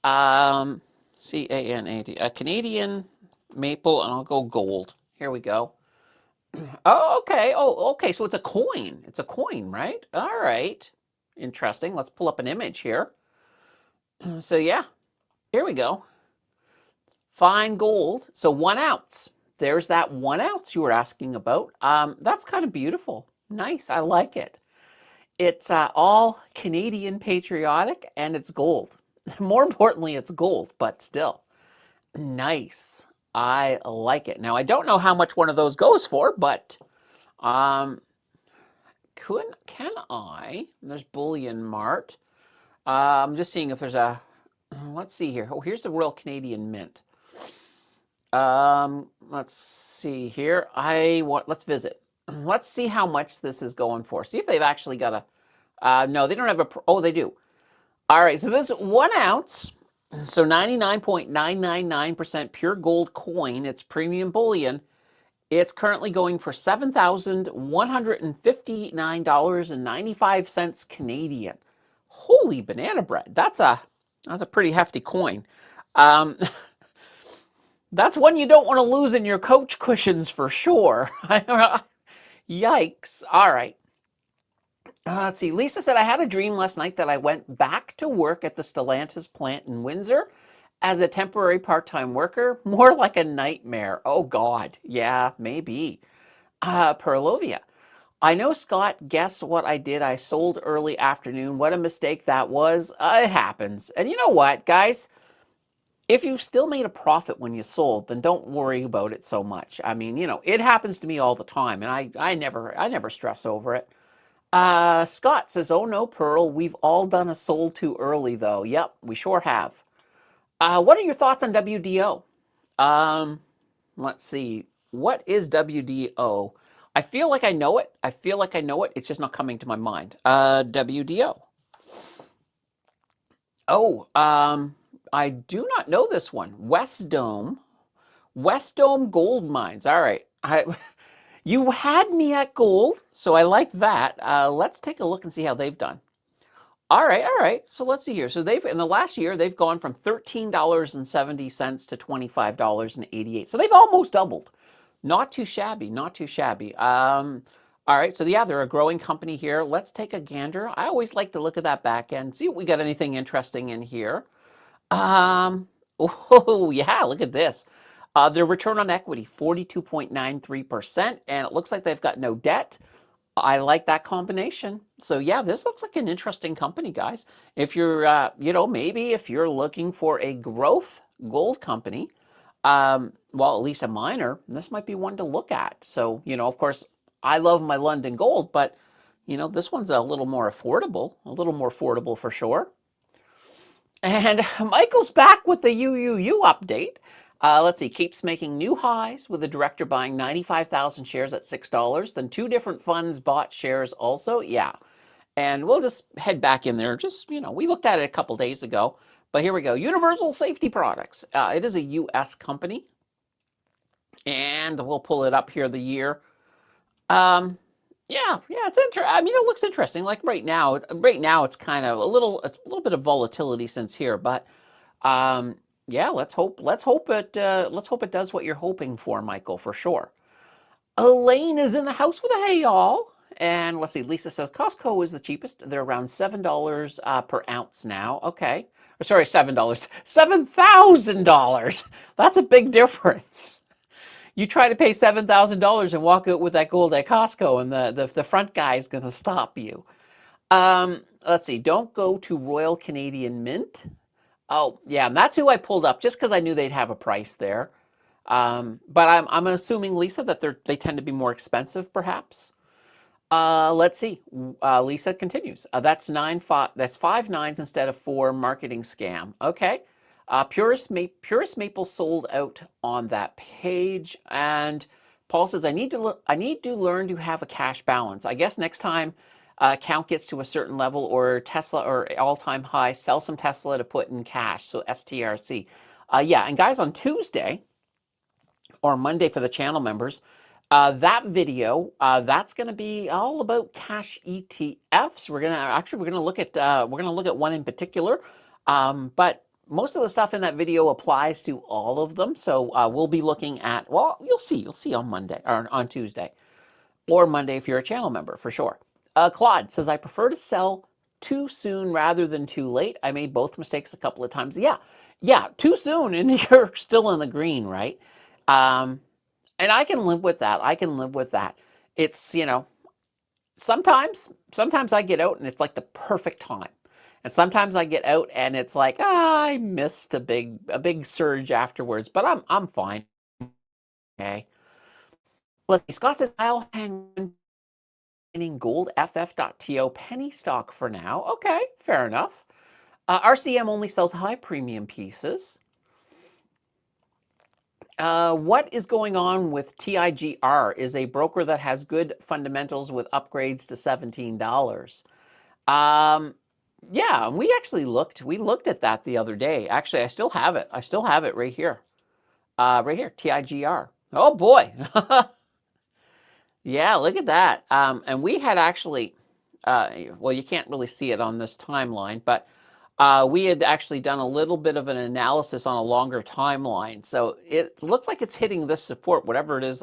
CANAD, a Canadian maple, and I'll go gold. Here we go. Oh, okay. Oh, okay. So it's a coin. It's a coin, right? All right. Interesting. Let's pull up an image here. So yeah, here we go. Fine gold. So 1 ounce. There's that 1 ounce you were asking about. That's kind of beautiful. Nice. I like it. It's all Canadian patriotic, and it's gold. More importantly, it's gold, but still. Nice. I like it. Now, I don't know how much one of those goes for, but can I? There's Bullion Mart. I'm just seeing if there's a, let's see here. Oh, here's the Royal Canadian Mint. Let's see here. Let's visit. Let's see how much this is going for. See if they've actually got a, no, they don't have oh, they do. All right, so this 1 ounce, so 99.999% pure gold coin. It's premium bullion. It's currently going for $7,159.95 Canadian. Holy banana bread! That's a pretty hefty coin. That's one you don't want to lose in your couch cushions for sure. Yikes! All right. Let's see. Lisa said, I had a dream last night that I went back to work at the Stellantis plant in Windsor as a temporary part-time worker. More like a nightmare. Oh, God. Yeah, maybe. Perlovia. I know, Scott. Guess what I did? I sold early afternoon. What a mistake that was. It happens. And you know what, guys? If you still made a profit when you sold, then don't worry about it so much. I mean, it happens to me all the time, and I never stress over it. Scott says, oh no, Pearl, we've all done a sold too early though. Yep, we sure have. What are your thoughts on WDO? Let's see. What is WDO? I feel like I know it. It's just not coming to my mind. WDO. Oh, I do not know this one. West Dome Gold Mines. All right. You had me at gold, so I like that. Let's take a look and see how they've done. All right. So let's see here. So in the last year, they've gone from $13.70 to $25.88. So they've almost doubled. Not too shabby. All right. So yeah, they're a growing company here. Let's take a gander. I always like to look at that back end, see if we got anything interesting in here. Oh yeah, look at this. Their return on equity, 42.93%, and it looks like they've got no debt. I like that combination. So yeah, this looks like an interesting company, guys. If you're, maybe if you're looking for a growth gold company, well, at least a miner, this might be one to look at. So, of course, I love my London gold, but, this one's a little more affordable for sure. And Michael's back with the UUU update. Let's see, keeps making new highs with the director buying 95,000 shares at $6. Then 2 different funds bought shares also. Yeah. And we'll just head back in there. Just, we looked at it a couple days ago. But here we go. Universal Safety Products. It is a U.S. company. And we'll pull it up here, the year. Um, yeah, it's interesting. I mean, it looks interesting. Like right now it's kind of a little bit of volatility since here, but yeah, let's hope it does what you're hoping for, Michael, for sure. Elaine is in the house with a hey y'all. And let's see, Lisa says Costco is the cheapest. They're around $7 per ounce now. Okay. Or sorry, $7. $7,000. That's a big difference. You try to pay $7,000 and walk out with that gold at Costco, and the front guy is going to stop you. Let's see. Don't go to Royal Canadian Mint. Oh, yeah, and that's who I pulled up just because I knew they'd have a price there. But I'm assuming, Lisa, that they tend to be more expensive, perhaps. Let's see. Lisa continues. That's five nines instead of four. Marketing scam. Okay. Purist Maple sold out on that page, and Paul says I need to learn to have a cash balance. I guess next time count gets to a certain level or Tesla or all-time high, sell some Tesla to put in cash. So STRC. Yeah, and guys, on Tuesday or Monday for the channel members, that video, that's going to be all about cash ETFs. We're gonna look at one in particular, but most of the stuff in that video applies to all of them. So we'll be looking at, well, you'll see on Monday or on Tuesday or Monday if you're a channel member for sure. Claude says I prefer to sell too soon rather than too late. I made both mistakes a couple of times. Yeah, too soon and you're still in the green, right? And I can live with that. It's, sometimes I get out and it's like the perfect time. And sometimes I get out and it's like, I missed a big surge afterwards, but I'm fine. Okay. Let's see, Scott says I'll hang on goldff.to penny stock for now. Okay, fair enough. RCM only sells high premium pieces. What is going on with TIGR? Is a broker that has good fundamentals with upgrades to $17. Yeah, and we looked at that the other day. Actually, I still have it. Right here. Right here, TIGR. Oh boy. Yeah, look at that. And we had actually, well, you can't really see it on this timeline, but we had actually done a little bit of an analysis on a longer timeline. So it looks like it's hitting this support, whatever it is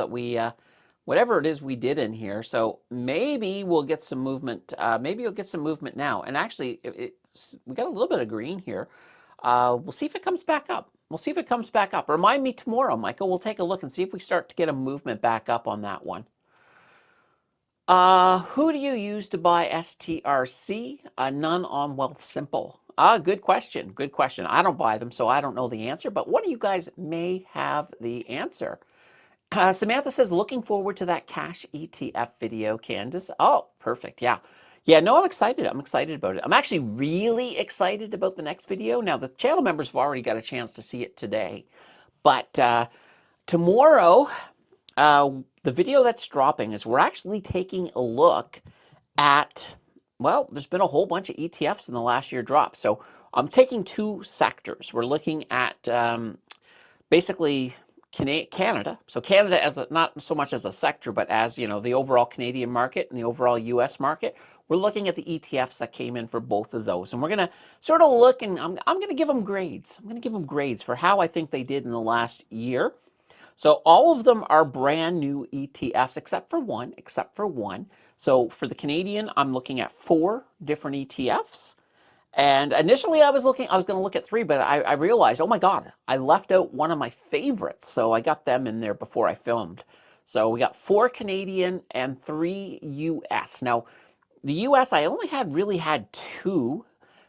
we did in here. So maybe we'll get some movement. Maybe you'll get some movement now. And actually, we got a little bit of green here. We'll see if it comes back up. Remind me tomorrow, Michael. We'll take a look and see if we start to get a movement back up on that one. Who do you use to buy STRC? None on Wealthsimple. Good question. I don't buy them, so I don't know the answer, but one of you guys may have the answer. Samantha says, looking forward to that cash ETF video, Candace. Oh, perfect. Yeah, no, I'm excited. I'm excited about it. I'm actually really excited about the next video. Now, the channel members have already got a chance to see it today, but tomorrow, the video that's dropping is we're actually taking a look at, well, there's been a whole bunch of ETFs in the last year drop. So I'm taking two sectors. We're looking at basically Canada. So Canada as not so much as a sector, but as, the overall Canadian market and the overall US market. We're looking at the ETFs that came in for both of those. And we're going to sort of look, and I'm going to give them grades. I'm going to give them grades for how I think they did in the last year. So all of them are brand new ETFs, except for one. So for the Canadian, I'm looking at 4 different ETFs. And initially I was going to look at 3, but I realized, oh my God, I left out one of my favorites. So I got them in there before I filmed. So we got 4 Canadian and 3 US. Now, the US, I only really had 2.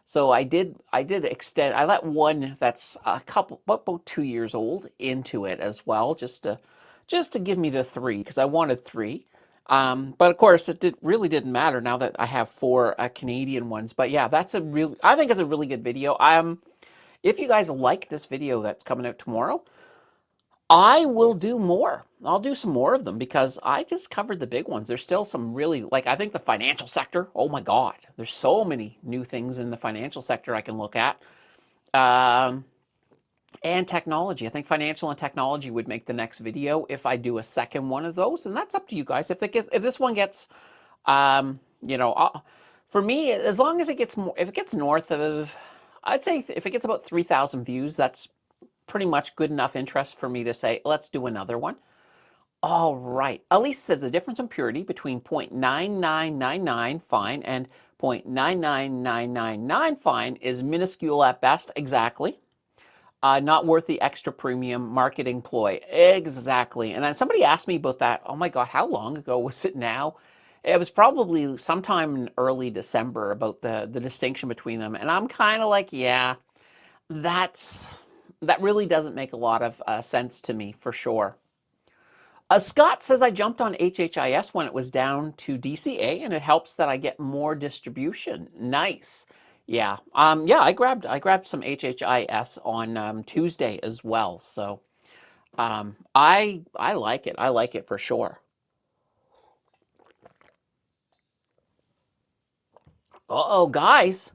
So I did extend, I let one that's about 2 years old into it as well, just to give me the 3, because I wanted 3. But of course, really didn't matter now that I have 4 Canadian ones. But yeah, I think it's a really good video. If you guys like this video that's coming out tomorrow, I will do more. I'll do some more of them because I just covered the big ones. There's still some really, I think the financial sector, oh my God, there's so many new things in the financial sector I can look at. and technology. I think financial and technology would make the next video if I do a second one of those, and that's up to you guys. If this one gets, you know, for me, as long as it gets more, if it gets north of, I'd say if it gets about 3,000 views, that's pretty much good enough interest for me to say, let's do another one. All right. Elise says the difference in purity between 0.9999 fine and 0.99999 fine is minuscule at best. Exactly. Not worth the extra premium marketing ploy. Exactly. And then somebody asked me about that. Oh my God, how long ago was it now? It was probably sometime in early December about the distinction between them. And I'm kind of like, yeah, that really doesn't make a lot of sense to me for sure. Scott says I jumped on HHIS when it was down to DCA, and it helps that I get more distribution. Nice. Yeah. Yeah, I grabbed some HHIS on Tuesday as well. So I like it. I like it for sure. Uh-oh, guys.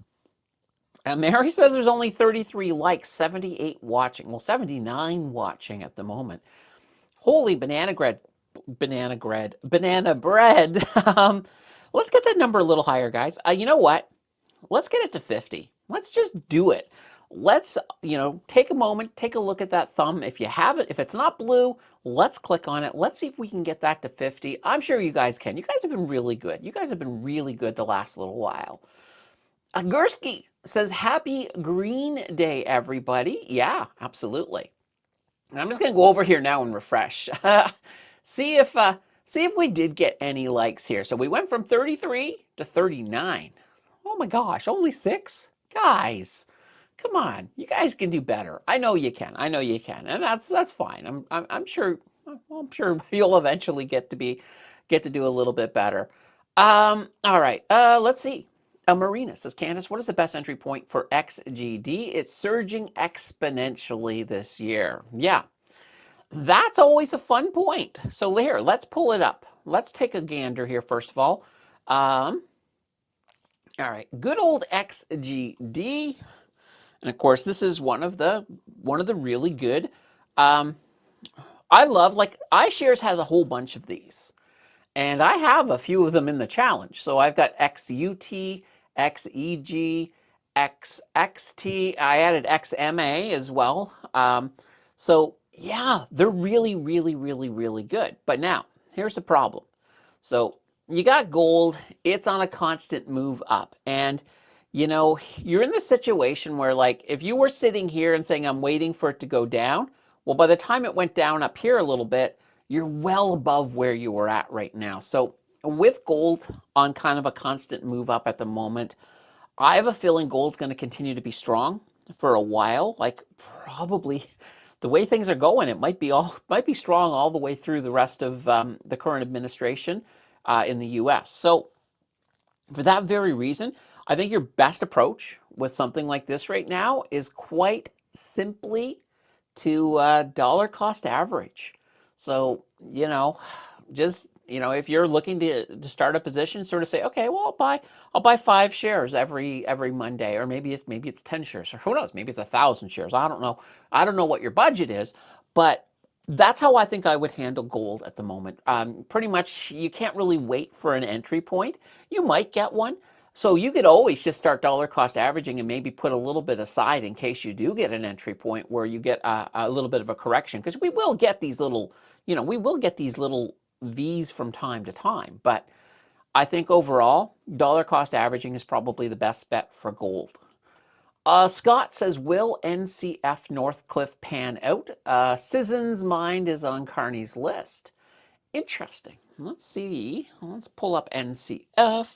Mary says there's only 33 likes, 78 watching. Well, 79 watching at the moment. Holy banana bread. Let's get that number a little higher, guys. You know what? Let's get it to 50. Let's just do it. Let's, take a moment, take a look at that thumb. If you have it, if it's not blue, let's click on it. Let's see if we can get that to 50. I'm sure you guys can. You guys have been really good. You guys have been really good the last little while. Gursky says, Happy Green Day, everybody. Yeah, absolutely. And I'm just going to go over here now and refresh. see if we did get any likes here. So we went from 33 to 39. Oh my gosh, only 6? Guys, come on. You guys can do better. I know you can. I know you can. And that's fine. I'm sure you'll eventually get to do a little bit better. All right. Let's see. Marina says, Candace, what is the best entry point for XGD? It's surging exponentially this year. Yeah, that's always a fun point. So here, let's pull it up. Let's take a gander here, first of all. All right, good old XGD. And of course, this is one of the really good. I love, like, iShares has a whole bunch of these. And I have a few of them in the challenge. So I've got XUT, XEG, XXT. I added XMA as well. So yeah, they're really, really, really, really good. But now, here's the problem. So you got gold. It's on a constant move up. And, you're in the situation where, like, if you were sitting here and saying, I'm waiting for it to go down, well, by the time it went down up here a little bit, you're well above where you were at right now. So with gold on kind of a constant move up at the moment, I have a feeling gold's going to continue to be strong for a while. Like, probably the way things are going, it might be strong all the way through the rest of the current administration in the U.S. So for that very reason, I think your best approach with something like this right now is quite simply to dollar cost average. So, just, if you're looking to start a position, sort of say, okay, well, I'll buy 5 shares every Monday, or maybe it's 10 shares, or who knows, maybe it's 1,000 shares. I don't know. I don't know what your budget is, but that's how I think I would handle gold at the moment. Pretty much, you can't really wait for an entry point. You might get one. So you could always just start dollar cost averaging and maybe put a little bit aside in case you do get an entry point where you get a little bit of a correction, because we will get these little, V's from time to time. But I think overall, dollar cost averaging is probably the best bet for gold. Scott says, will NCF Northcliffe pan out? Sizzon's mind is on Carney's list. Interesting. Let's see. Let's pull up NCF.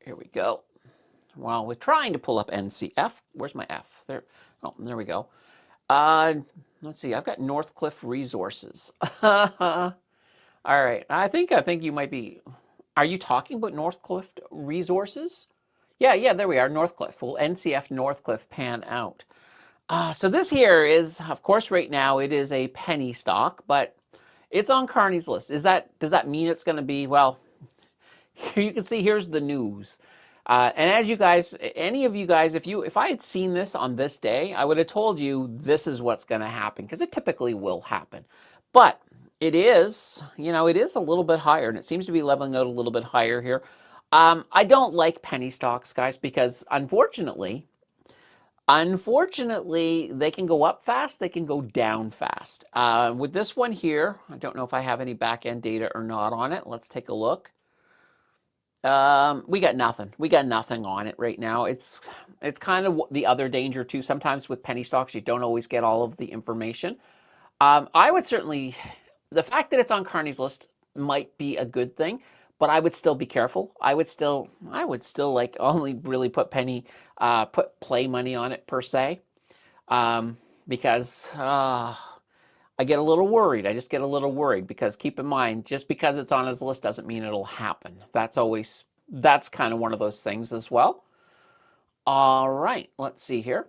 Here we go. While we're trying to pull up NCF, where's my F? There. Oh, there we go. Let's see. I've got Northcliffe Resources. All right. I think you might be. Are you talking about Northcliffe Resources? Yeah. There we are. Northcliffe. Will NCF Northcliffe pan out? So this here is, of course, right now it is a penny stock, but it's on Carney's list. Does that mean it's going to be, well? You can see here's the news. And as you guys, any of you guys, if I had seen this on this day, I would have told you this is what's going to happen, because it typically will happen. But it is, it is a little bit higher, and it seems to be leveling out a little bit higher here. I don't like penny stocks, guys, because unfortunately, they can go up fast, they can go down fast. With this one here, I don't know if I have any back-end data or not on it. Let's take a look. We got nothing. We got nothing on it right now. It's kind of the other danger too. Sometimes with penny stocks, you don't always get all of the information. I would certainly, the fact that it's on Carney's list might be a good thing, but I would still be careful. I would still like only really put play money on it per se, because I get a little worried. I just get a little worried, because keep in mind, just because it's on his list doesn't mean it'll happen. That's kind of one of those things as well. All right, let's see here.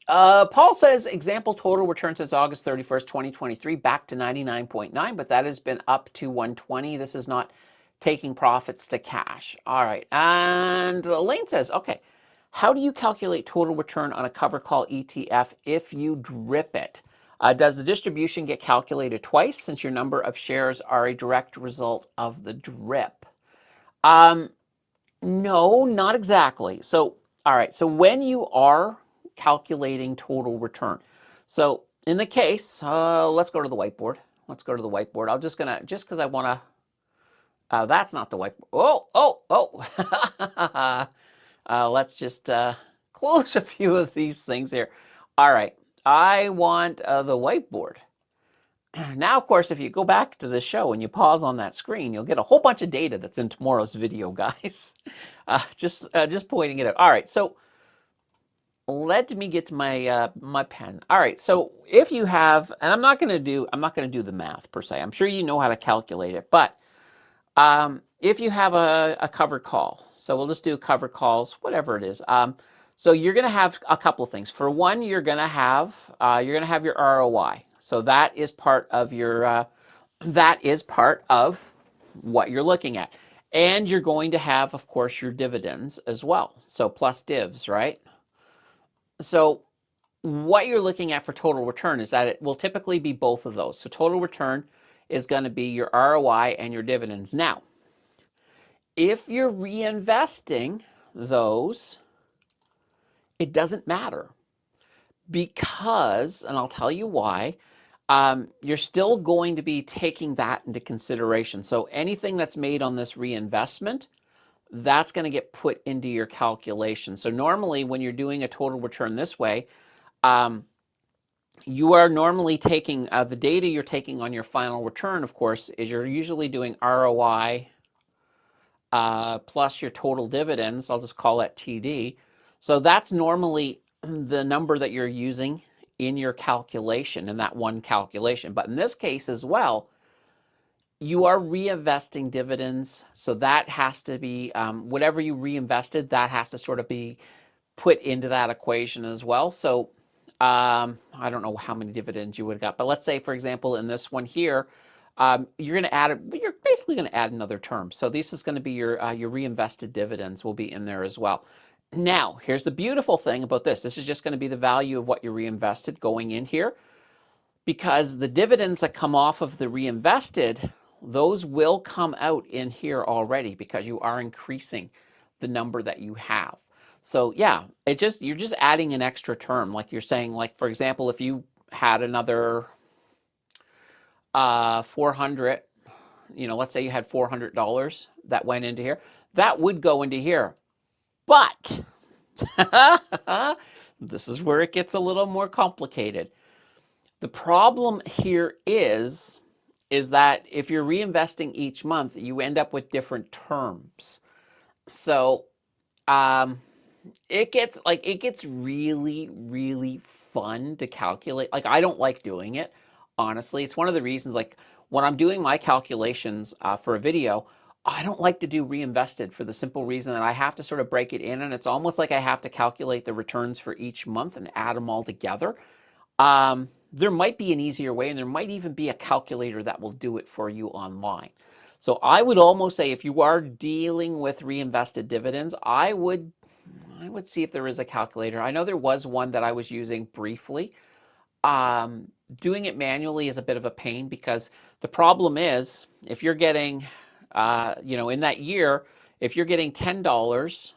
Paul says, example total return since August 31st, 2023, back to 99.9, but that has been up to 120. This is not taking profits to cash. All right, and Lane says, okay, how do you calculate total return on a cover call ETF if you drip it? Does the distribution get calculated twice, since your number of shares are a direct result of the drip? No, not exactly. So, all right. So when you are calculating total return, so in the case, let's go to the whiteboard. Let's go to the whiteboard. I'm just because I want to, that's not the whiteboard. Let's just close a few of these things here. All right. I want the whiteboard. Now, of course, if you go back to the show and you pause on that screen, you'll get a whole bunch of data that's in tomorrow's video, guys. Just pointing it out. All right, so let me get to my my pen. All right, so if you have, and I'm not going to do the math per se. I'm sure you know how to calculate it, but if you have a covered call, so we'll just do covered calls, whatever it is. So you're going to have a couple of things. For one, you're going to have your ROI. So that is part of your what you're looking at. And you're going to have, of course, your dividends as well. So plus divs, right? So what you're looking at for total return is that it will typically be both of those. So total return is going to be your ROI and your dividends. Now, if you're reinvesting those, it doesn't matter, because, and I'll tell you why, you're still going to be taking that into consideration. So anything that's made on this reinvestment, that's going to get put into your calculation. So normally when you're doing a total return this way, you are normally taking the data you're taking on your final return, of course, is you're usually doing ROI plus your total dividends. I'll just call that TD. So that's normally the number that you're using in your calculation, in that one calculation. But in this case as well, you are reinvesting dividends. So that has to be, whatever you reinvested, that has to sort of be put into that equation as well. So I don't know how many dividends you would have got, but let's say, for example, in this one here, you're going to add, you're basically going to add another term. So this is going to be your reinvested dividends will be in there as well. Now, here's the beautiful thing about this. This is just going to be the value of what you reinvested going in here, because the dividends that come off of the reinvested, those will come out in here already, because you are increasing the number that you have. So yeah, you're just adding an extra term. Like you're saying, like, for example, if you had another 400, let's say you had $400 that went into here, that would go into here. But this is where it gets a little more complicated. The problem here is that if you're reinvesting each month, you end up with different terms. So it gets really, really fun to calculate. Like, I don't like doing it, honestly. It's one of the reasons, like, when I'm doing my calculations for a video, I don't like to do reinvested, for the simple reason that I have to sort of break it in, and it's almost like I have to calculate the returns for each month and add them all together. There might be an easier way, and there might even be a calculator that will do it for you online. So I would almost say if you are dealing with reinvested dividends, I would see if there is a calculator. I know there was one that I was using briefly. Um, Doing it manually is a bit of a pain because the problem is if you're getting, in that year, if you're getting $10,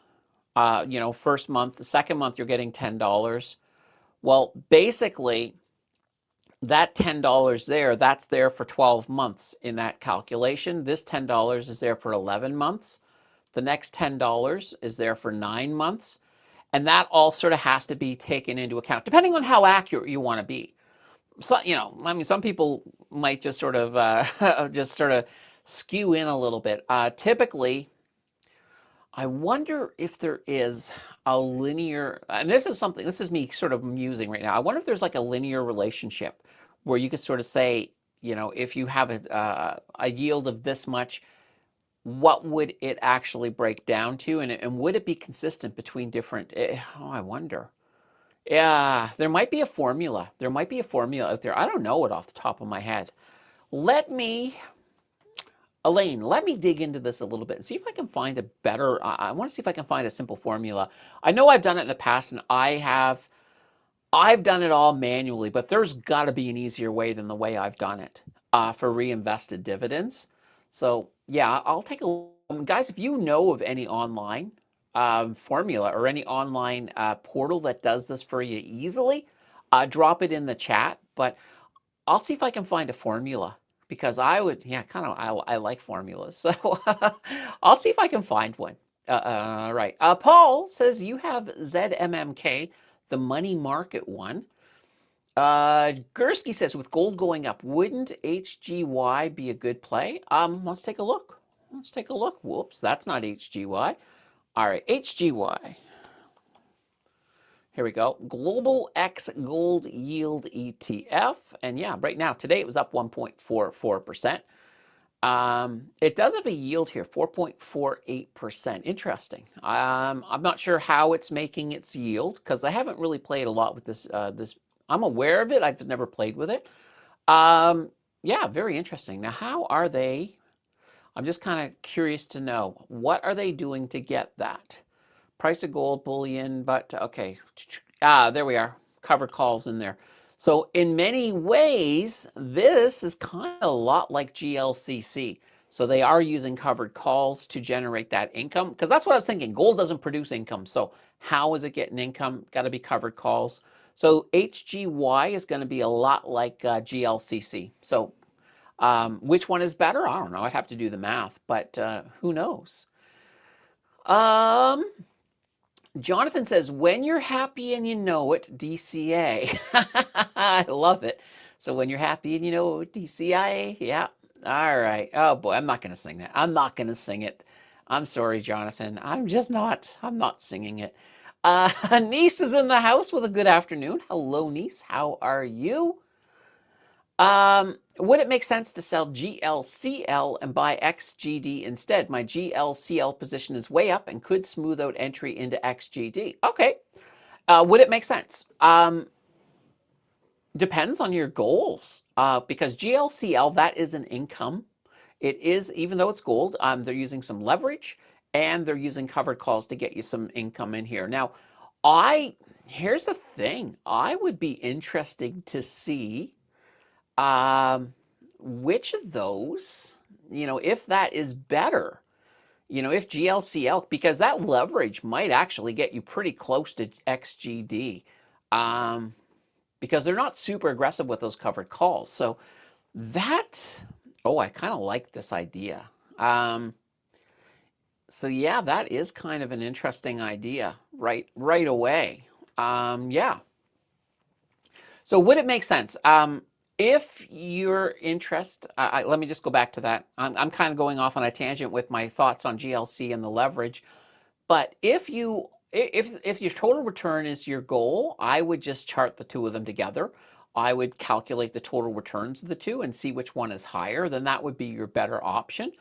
first month, the second month you're getting $10. Well, basically that $10 there, that's there for 12 months in that calculation. This $10 is there for 11 months. The next $10 is there for 9 months. And that all sort of has to be taken into account, depending on how accurate you want to be. So, some people might just sort of skew in a little bit. Typically, I wonder if there is a linear, and this is me sort of musing right now. I wonder if there's like a linear relationship where you could sort of say, if you have a yield of this much, what would it actually break down to? And would it be consistent between different, I wonder. Yeah, there might be a formula. There might be a formula out there. I don't know it off the top of my head. Elaine, let me dig into this a little bit and see if I can find a better, I want to see if I can find a simple formula. I know I've done it in the past and I've done it all manually, but there's got to be an easier way than the way I've done it for reinvested dividends. So yeah, I'll take a look. Guys, if you know of any online formula or any online portal that does this for you easily, drop it in the chat. But I'll see if I can find a formula because I like formulas. So I'll see if I can find one. Right. Paul says you have ZMMK, the money market one. Gursky says with gold going up, wouldn't HGY be a good play? Let's take a look. Whoops, that's not HGY. All right, HGY. Here we go. Global X Gold Yield ETF. And yeah, right now, today it was up 1.44%. It does have a yield here, 4.48%. Interesting. I'm not sure how it's making its yield because I haven't really played a lot with this. I'm aware of it. I've never played with it. Yeah, very interesting. Now, how are they? I'm just kind of curious to know, what are they doing to get that? Price of gold, bullion, but okay. There we are. Covered calls in there. So in many ways, this is kind of a lot like GLCC. So they are using covered calls to generate that income. Because that's what I was thinking. Gold doesn't produce income. So how is it getting income? Got to be covered calls. So HGY is going to be a lot like GLCC. So which one is better? I don't know. I'd have to do the math. But who knows? Jonathan says, when you're happy and you know it, DCA. I love it. So when you're happy and you know it, DCA. Yeah. All right. Oh boy, I'm not going to sing that. I'm not going to sing it. I'm sorry, Jonathan. I'm not singing it. Niece is in the house with a good afternoon. Hello, Niece. How are you? Would it make sense to sell GLCL and buy XGD instead? My GLCL position is way up and could smooth out entry into XGD. Okay. Would it make sense? Depends on your goals. Because GLCL, that is an income. It is, even though it's gold, they're using some leverage and they're using covered calls to get you some income in here. Now, here's the thing. I would be interested to see which of those, if that is better, if GLCL, because that leverage might actually get you pretty close to XGD, because they're not super aggressive with those covered calls. So I kind of like this idea. So yeah, that is kind of an interesting idea right away. Yeah. So would it make sense? If you're interested, let me just go back to that. I'm kind of going off on a tangent with my thoughts on GLC and the leverage. But if your total return is your goal, I would just chart the two of them together. I would calculate the total returns of the two and see which one is higher. Then that would be your better option.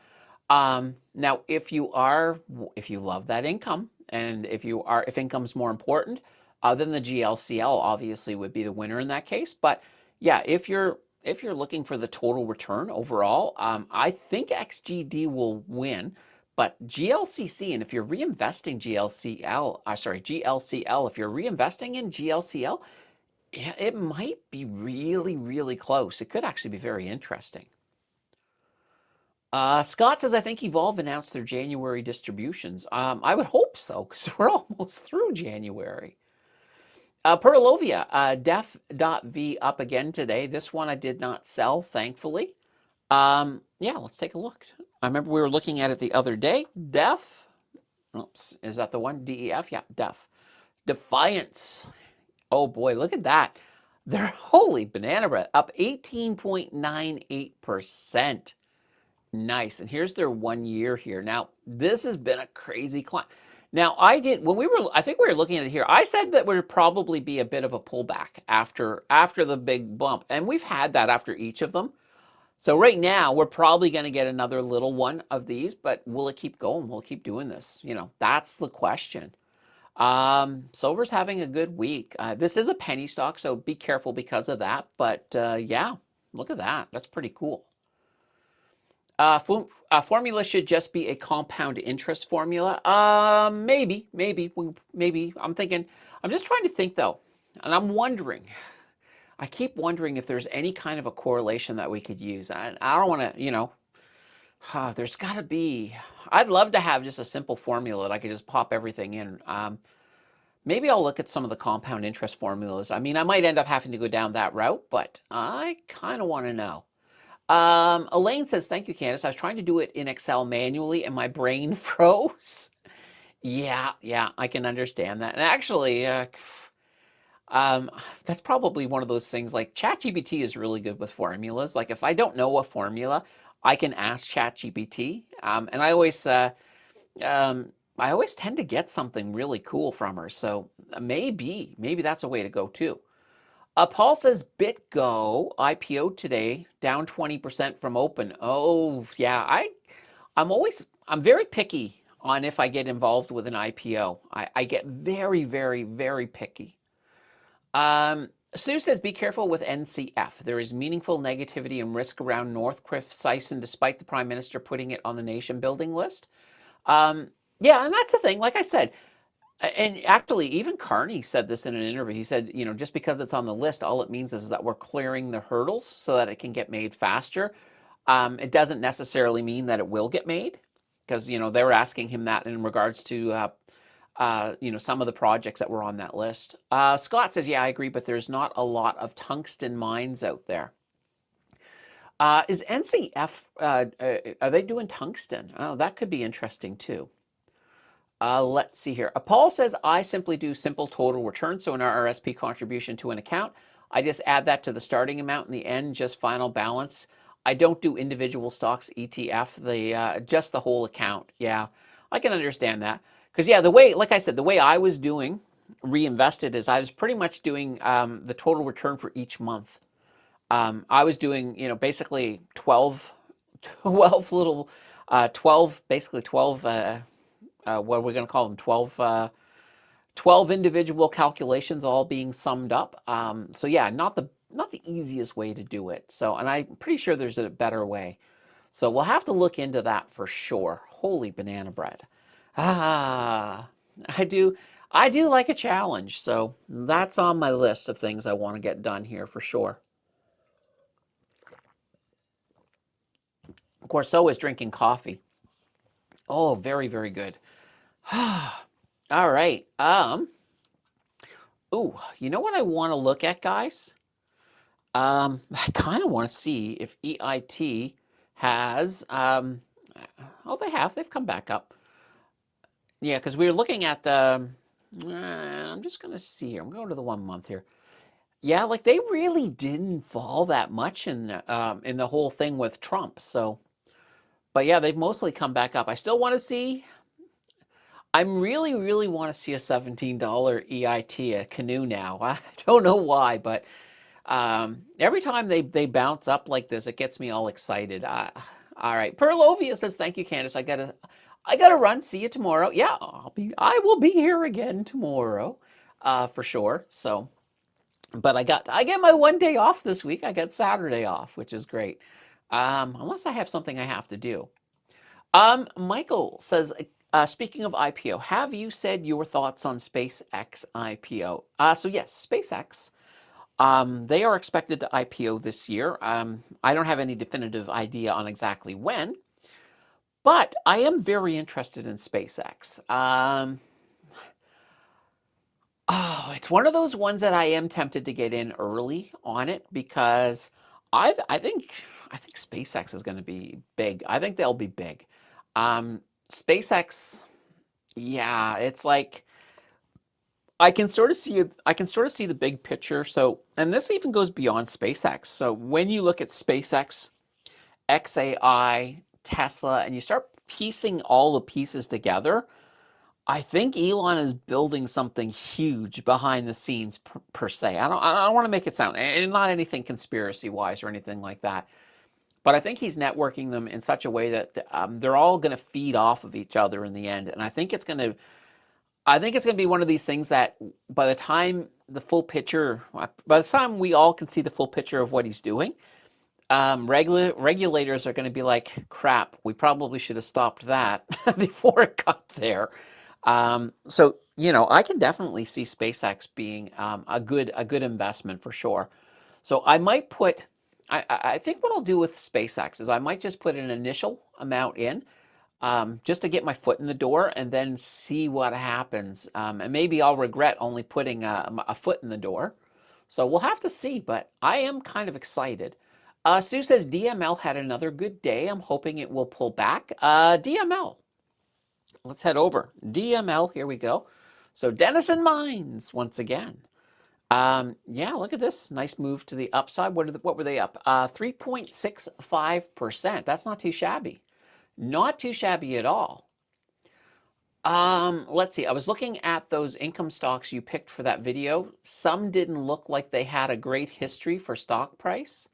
Now, if you love that income, and if income's more important, then the GLCL obviously would be the winner in that case. But yeah, if you're if you're looking for the total return overall, I think XGD will win, but GLCC, and if you're reinvesting GLCL, if you're reinvesting in GLCL, it might be really, really close. It could actually be very interesting. Scott says, I think Evolve announced their January distributions. I would hope so, because we're almost through January. Perlovia, def.v up again today. This one I did not sell, thankfully. Yeah, let's take a look. I remember we were looking at it the other day. Def, oops, is that the one? DEF? Yeah, Def. Defiance. Oh boy, look at that. They're holy banana bread, up 18.98%. Nice. And here's their 1 year here. Now, this has been a crazy climb. Now, I think we were looking at it here. I said that would probably be a bit of a pullback after the big bump. And we've had that after each of them. So right now, we're probably going to get another little one of these, but will it keep going? Will it keep doing this? You know, that's the question. Silver's having a good week. This is a penny stock, so be careful because of that. But yeah, look at that. That's pretty cool. Formula should just be a compound interest formula. Maybe. I'm thinking, I'm just trying to think though, and I'm wondering, I keep wondering if there's any kind of a correlation that we could use. I don't want to, you know, there's got to be, I'd love to have just a simple formula that I could just pop everything in. Maybe I'll look at some of the compound interest formulas. I mean, I might end up having to go down that route, but I kind of want to know. Elaine says, thank you, Candace. I was trying to do it in Excel manually and my brain froze. Yeah, I can understand that. And actually, that's probably one of those things like ChatGPT is really good with formulas. Like if I don't know a formula, I can ask ChatGPT. And I always tend to get something really cool from her. So maybe that's a way to go too. Paul says BitGo IPO today, down 20% from open. Oh yeah, I'm very picky on if I get involved with an IPO. I get very, very, very picky. Sue says be careful with NCF. There is meaningful negativity and risk around Northcliffe Sison, despite the Prime Minister putting it on the nation building list. Yeah, and that's the thing. Like I said. And actually, even Carney said this in an interview. He said, you know, just because it's on the list, all it means is that we're clearing the hurdles so that it can get made faster. It doesn't necessarily mean that it will get made because, you know, they were asking him that in regards to, you know, some of the projects that were on that list. Scott says, yeah, I agree, but there's not a lot of tungsten mines out there. Is NCF, are they doing tungsten? Oh, that could be interesting too. Let's see here. Paul says, I simply do simple total return. So an RRSP contribution to an account, I just add that to the starting amount in the end, just final balance. I don't do individual stocks, ETF, just the whole account. Yeah, I can understand that. Because yeah, the way, like I said, the way I was doing reinvested is I was pretty much doing the total return for each month. I was doing, you know, basically 12 little, 12, basically 12, what are we going to call them? 12 individual calculations all being summed up. So yeah, not the easiest way to do it. So, and I'm pretty sure there's a better way. So we'll have to look into that for sure. Holy banana bread. I do like a challenge. So that's on my list of things I want to get done here for sure. Of course, so is drinking coffee. Oh, very, very good. All right. Ooh, you know what I want to look at, guys? I kind of want to see if EIT has, oh, they've come back up. Yeah, because we were looking at the, I'm just going to see here. I'm going to the 1 month here. Yeah, like they really didn't fall that much in the whole thing with Trump. So, but yeah, they've mostly come back up. I still want to see. I really, really want to see a $17 EIT, a canoe now. I don't know why, but every time they bounce up like this, it gets me all excited. All right, Perlovia says, "Thank you, Candace. I gotta run. See you tomorrow." Yeah, I will be here again tomorrow, for sure. So, But I get my 1 day off this week. I got Saturday off, which is great. Unless I have something I have to do. Michael says, speaking of IPO, have you said your thoughts on SpaceX IPO? So yes, SpaceX. They are expected to IPO this year. I don't have any definitive idea on exactly when, but I am very interested in SpaceX. It's one of those ones that I am tempted to get in early on it because I think SpaceX is going to be big. I think they'll be big. SpaceX, yeah, it's like I can sort of see the big picture. So, and this even goes beyond SpaceX. So when you look at SpaceX, XAI, Tesla, and you start piecing all the pieces together, I think Elon is building something huge behind the scenes per se. I don't want to make it sound, and not anything conspiracy wise or anything like that. But I think he's networking them in such a way that they're all going to feed off of each other in the end. And I think it's going to be one of these things that by the time by the time we all can see the full picture of what he's doing, regulators are going to be like, crap, we probably should have stopped that before it got there. So, I can definitely see SpaceX being a good investment for sure. So I think what I'll do with SpaceX is I might just put an initial amount in just to get my foot in the door and then see what happens. And maybe I'll regret only putting a foot in the door. So we'll have to see, but I am kind of excited. Stu says DML had another good day. I'm hoping it will pull back. DML. Let's head over. DML, here we go. So Denison Mines, once again. Yeah, look at this. Nice move to the upside. What were they up? 3.65%. That's not too shabby. Not too shabby at all. Let's see. I was looking at those income stocks you picked for that video. Some didn't look like they had a great history for stock price.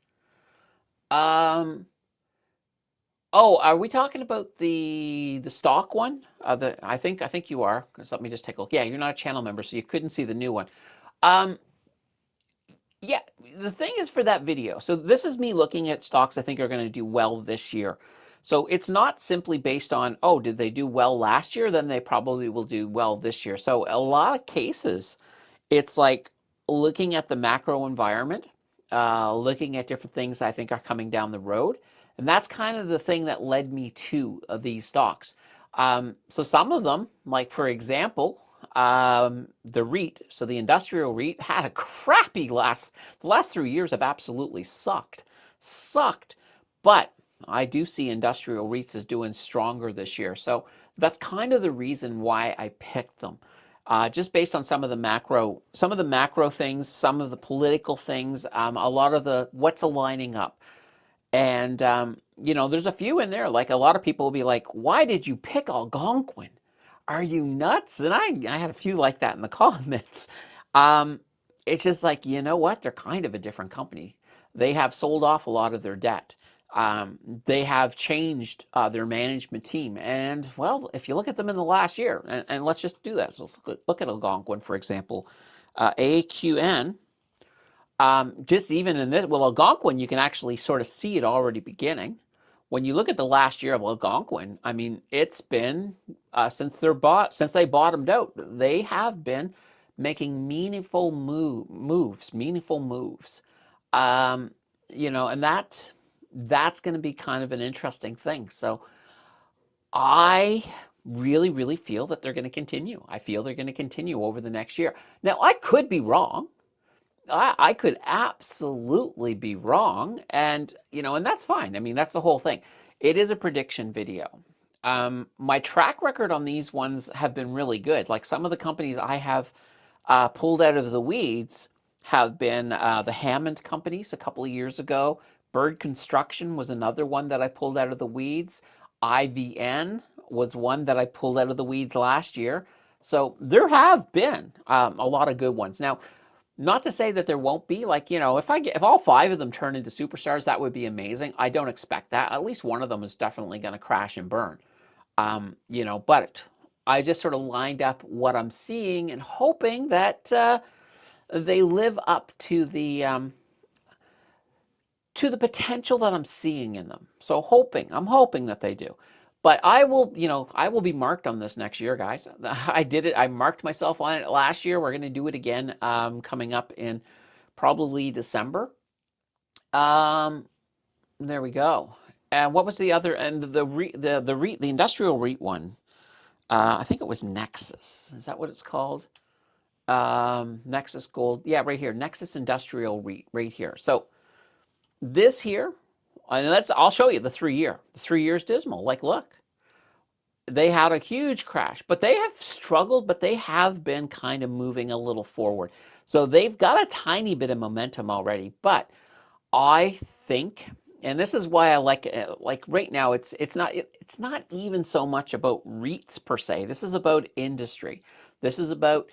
Oh, are we talking about the stock one? I think you are. Let me just take a look. Yeah, you're not a channel member, so you couldn't see the new one. Yeah, the thing is for that video. So this is me looking at stocks I think are going to do well this year. So it's not simply based on, oh, did they do well last year? Then they probably will do well this year. So a lot of cases, it's like looking at the macro environment, looking at different things I think are coming down the road. And that's kind of the thing that led me to these stocks. So some of them, like for example, the REIT, so the industrial REIT had a crappy the last 3 years have absolutely sucked. But I do see industrial REITs as doing stronger this year. So that's kind of the reason why I picked them. Just based on some of the macro things, some of the political things, a lot of what's aligning up. And, there's a few in there, like a lot of people will be like, why did you pick Algonquin? Are you nuts? And I had a few like that in the comments. It's just like, you know what? They're kind of a different company. They have sold off a lot of their debt. They have changed their management team. And, well, if you look at them in the last year, and let's just do that. So look at Algonquin, for example. AQN. Just even in this, well, Algonquin, you can actually sort of see it already beginning. When you look at the last year of Algonquin, I mean, it's been since they bottomed out, they have been making meaningful moves. And that's going to be kind of an interesting thing. So I really, really feel that they're going to continue. I feel they're going to continue over the next year. Now, I could be wrong. I could absolutely be wrong, and that's fine. I mean, that's the whole thing. It is a prediction video. My track record on these ones have been really good. Like some of the companies I have pulled out of the weeds have been the Hammond companies a couple of years ago. Bird Construction was another one that I pulled out of the weeds. IVN was one that I pulled out of the weeds last year. So there have been a lot of good ones. Now, not to say that there won't be, like, if all 5 of them turn into superstars, that would be amazing. I don't expect that. At least one of them is definitely going to crash and burn. But I just sort of lined up what I'm seeing and hoping that they live up to the potential that I'm seeing in them. So I'm hoping that they do. But I will, I will be marked on this next year, guys. I did it. I marked myself on it last year. We're going to do it again coming up in probably December. There we go. And what was the other? And the industrial REIT one. I think it was Nexus. Is that what it's called? Nexus Gold. Yeah, right here. Nexus Industrial REIT, right here. So this here, and I'll show you the 3-year. The 3 years dismal. Like, look, they had a huge crash, but they have struggled, but they have been kind of moving a little forward. So they've got a tiny bit of momentum already, but I think, and this is why I like right now, it's not even so much about REITs per se. This is about industry. This is about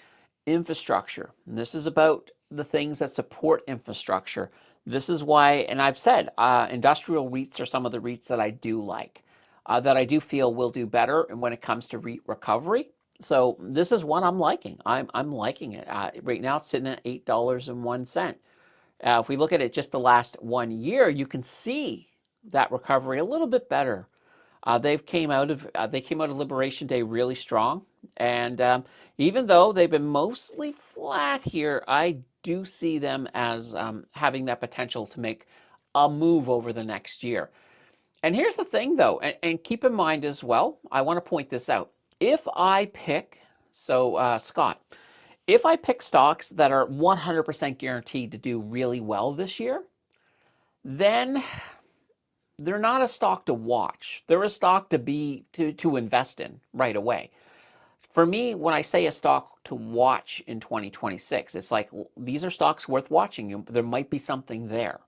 infrastructure. And this is about the things that support infrastructure. This is why, and I've said, industrial REITs are some of the REITs that I do like, that I do feel will do better when it comes to REIT recovery. So this is one I'm liking. I'm liking it. Right now it's sitting at $8.01. If we look at it just the last 1 year, you can see that recovery a little bit better. They came out of Liberation Day really strong, and even though they've been mostly flat here, I do see them as having that potential to make a move over the next year. And here's the thing, though, and keep in mind as well, I want to point this out. If I pick, Scott, if I pick stocks that are 100% guaranteed to do really well this year, then they're not a stock to watch. They're a stock to invest in right away. For me, when I say a stock to watch in 2026, it's like these are stocks worth watching. There might be something there.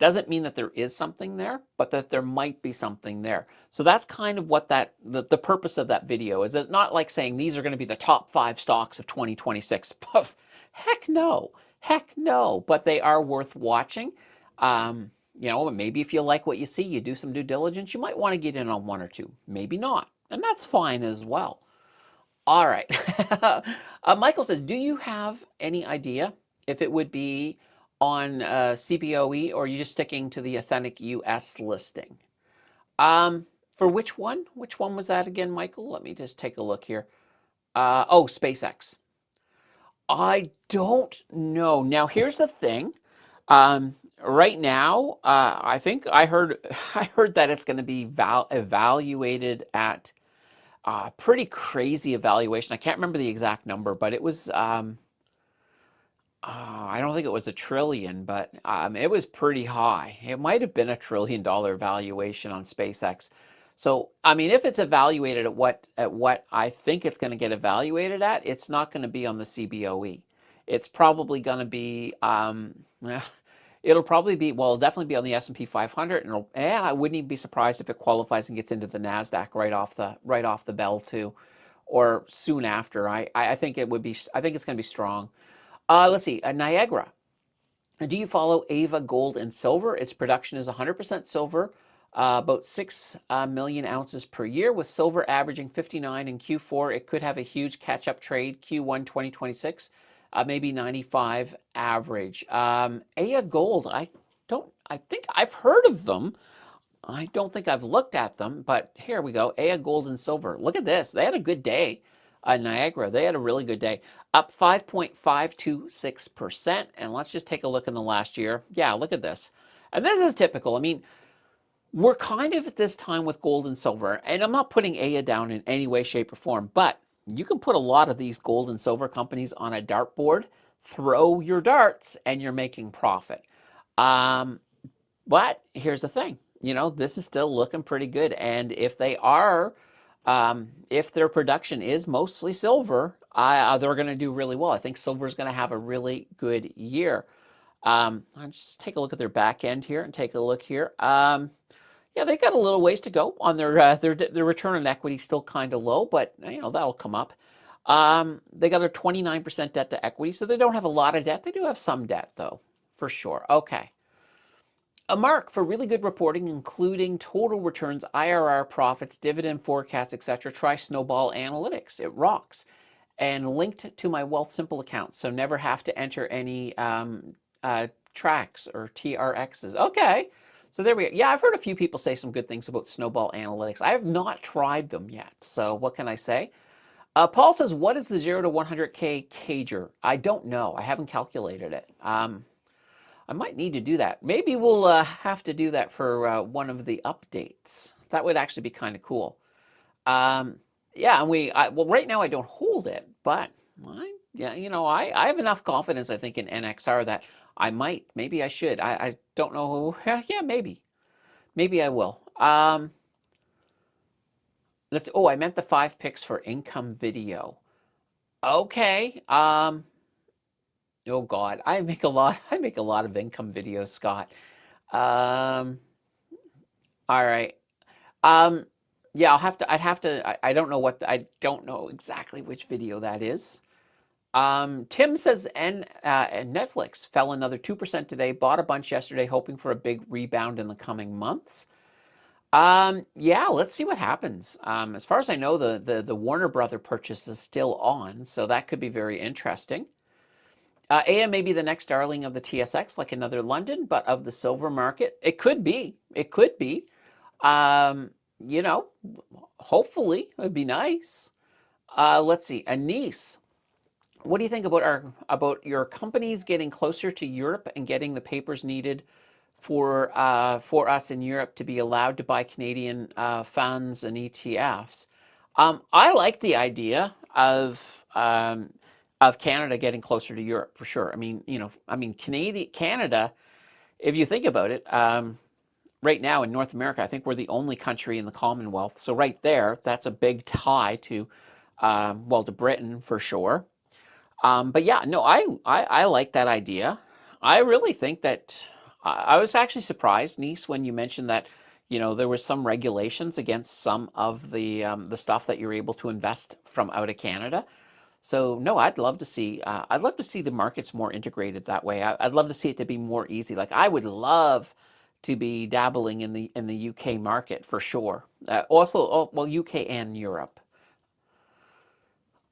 Doesn't mean that there is something there, but that there might be something there. So that's kind of what the purpose of that video is. It's not like saying these are going to be the top 5 stocks of 2026. Heck no. Heck no. But they are worth watching. Maybe if you like what you see, you do some due diligence, you might want to get in on 1 or 2. Maybe not. And that's fine as well. All right. Michael says, do you have any idea if it would be on CBOE, or are you just sticking to the authentic US listing? For which one? Which one was that again, Michael? Let me just take a look here. SpaceX. I don't know. Now, here's the thing. Right now, I think I heard that it's going to be evaluated at pretty crazy evaluation. I can't remember the exact number, but it was I don't think it was $1 trillion, but it was pretty high. It might have been $1 trillion valuation on SpaceX. So, I mean, if it's evaluated at what I think it's going to get evaluated at, it's not going to be on the CBOE. It's probably going to be, it'll definitely be on the S&P 500, and I wouldn't even be surprised if it qualifies and gets into the Nasdaq right off the bell too, or soon after. I think it would be. I think it's going to be strong. Let's see, Niagara. Do you follow Ava Gold and Silver? Its production is 100% silver, about 6 million ounces per year, with silver averaging 59 in Q4. It could have a huge catch-up trade Q1 2026, maybe 95 average. Ava Gold, I think I've heard of them. I don't think I've looked at them, but here we go. Ava Gold and Silver. Look at this. They had a good day. Niagara, they had a really good day, up 5.526%. And let's just take a look in the last year. Yeah, look at this. And this is typical. I mean, we're kind of at this time with gold and silver, and I'm not putting AYA down in any way, shape, or form, but you can put a lot of these gold and silver companies on a dartboard, throw your darts, and you're making profit. But here's the thing, this is still looking pretty good. And if they are, if their production is mostly silver, they're going to do really well. I think silver is going to have a really good year. I'll just take a look at their back end here and take a look here. Yeah, they got a little ways to go on their return on equity, still kind of low, but that'll come up. They got a 29% debt to equity, so they don't have a lot of debt. They do have some debt though, for sure. Okay. A mark for really good reporting, including total returns, IRR, profits, dividend forecasts, etc. Try Snowball Analytics. It rocks. and linked to my Wealthsimple account, so never have to enter any tracks or TRXs. Okay, so there we go. Yeah, I've heard a few people say some good things about Snowball Analytics. I have not tried them yet, so what can I say? Paul says, what is the 0 to 100K cager? I don't know. I haven't calculated it. I might need to do that. Maybe we'll have to do that for one of the updates. That would actually be kind of cool. Yeah, and well, right now I don't hold it, but yeah, I have enough confidence, I think, in NXR that I might, maybe I should. I don't know. Yeah, maybe I will. I meant the 5 picks for income video. Okay. Oh God, I make a lot of income videos, Scott. All right. Yeah, I'd have to, I don't know I don't know exactly which video that is. Tim says, Netflix fell another 2% today, bought a bunch yesterday, hoping for a big rebound in the coming months. Yeah, let's see what happens. As far as I know, the Warner Brother purchase is still on, so that could be very interesting. AM may be the next darling of the TSX, like another London, but of the silver market, it could be. It could be. Hopefully, it would be nice. Let's see, Anise. What do you think about your companies getting closer to Europe and getting the papers needed for us in Europe to be allowed to buy Canadian funds and ETFs? I like the idea of Canada getting closer to Europe for sure. I mean, Canada, if you think about it, right now in North America, I think we're the only country in the Commonwealth. So right there, that's a big tie to, to Britain for sure. But yeah, no, I like that idea. I really think that I was actually surprised, Nice, when you mentioned that, there was some regulations against some of the stuff that you're able to invest from out of Canada. So no, I'd love to see the markets more integrated that way. I'd love to see it to be more easy. Like I would love to be dabbling in the UK market for sure. UK and Europe.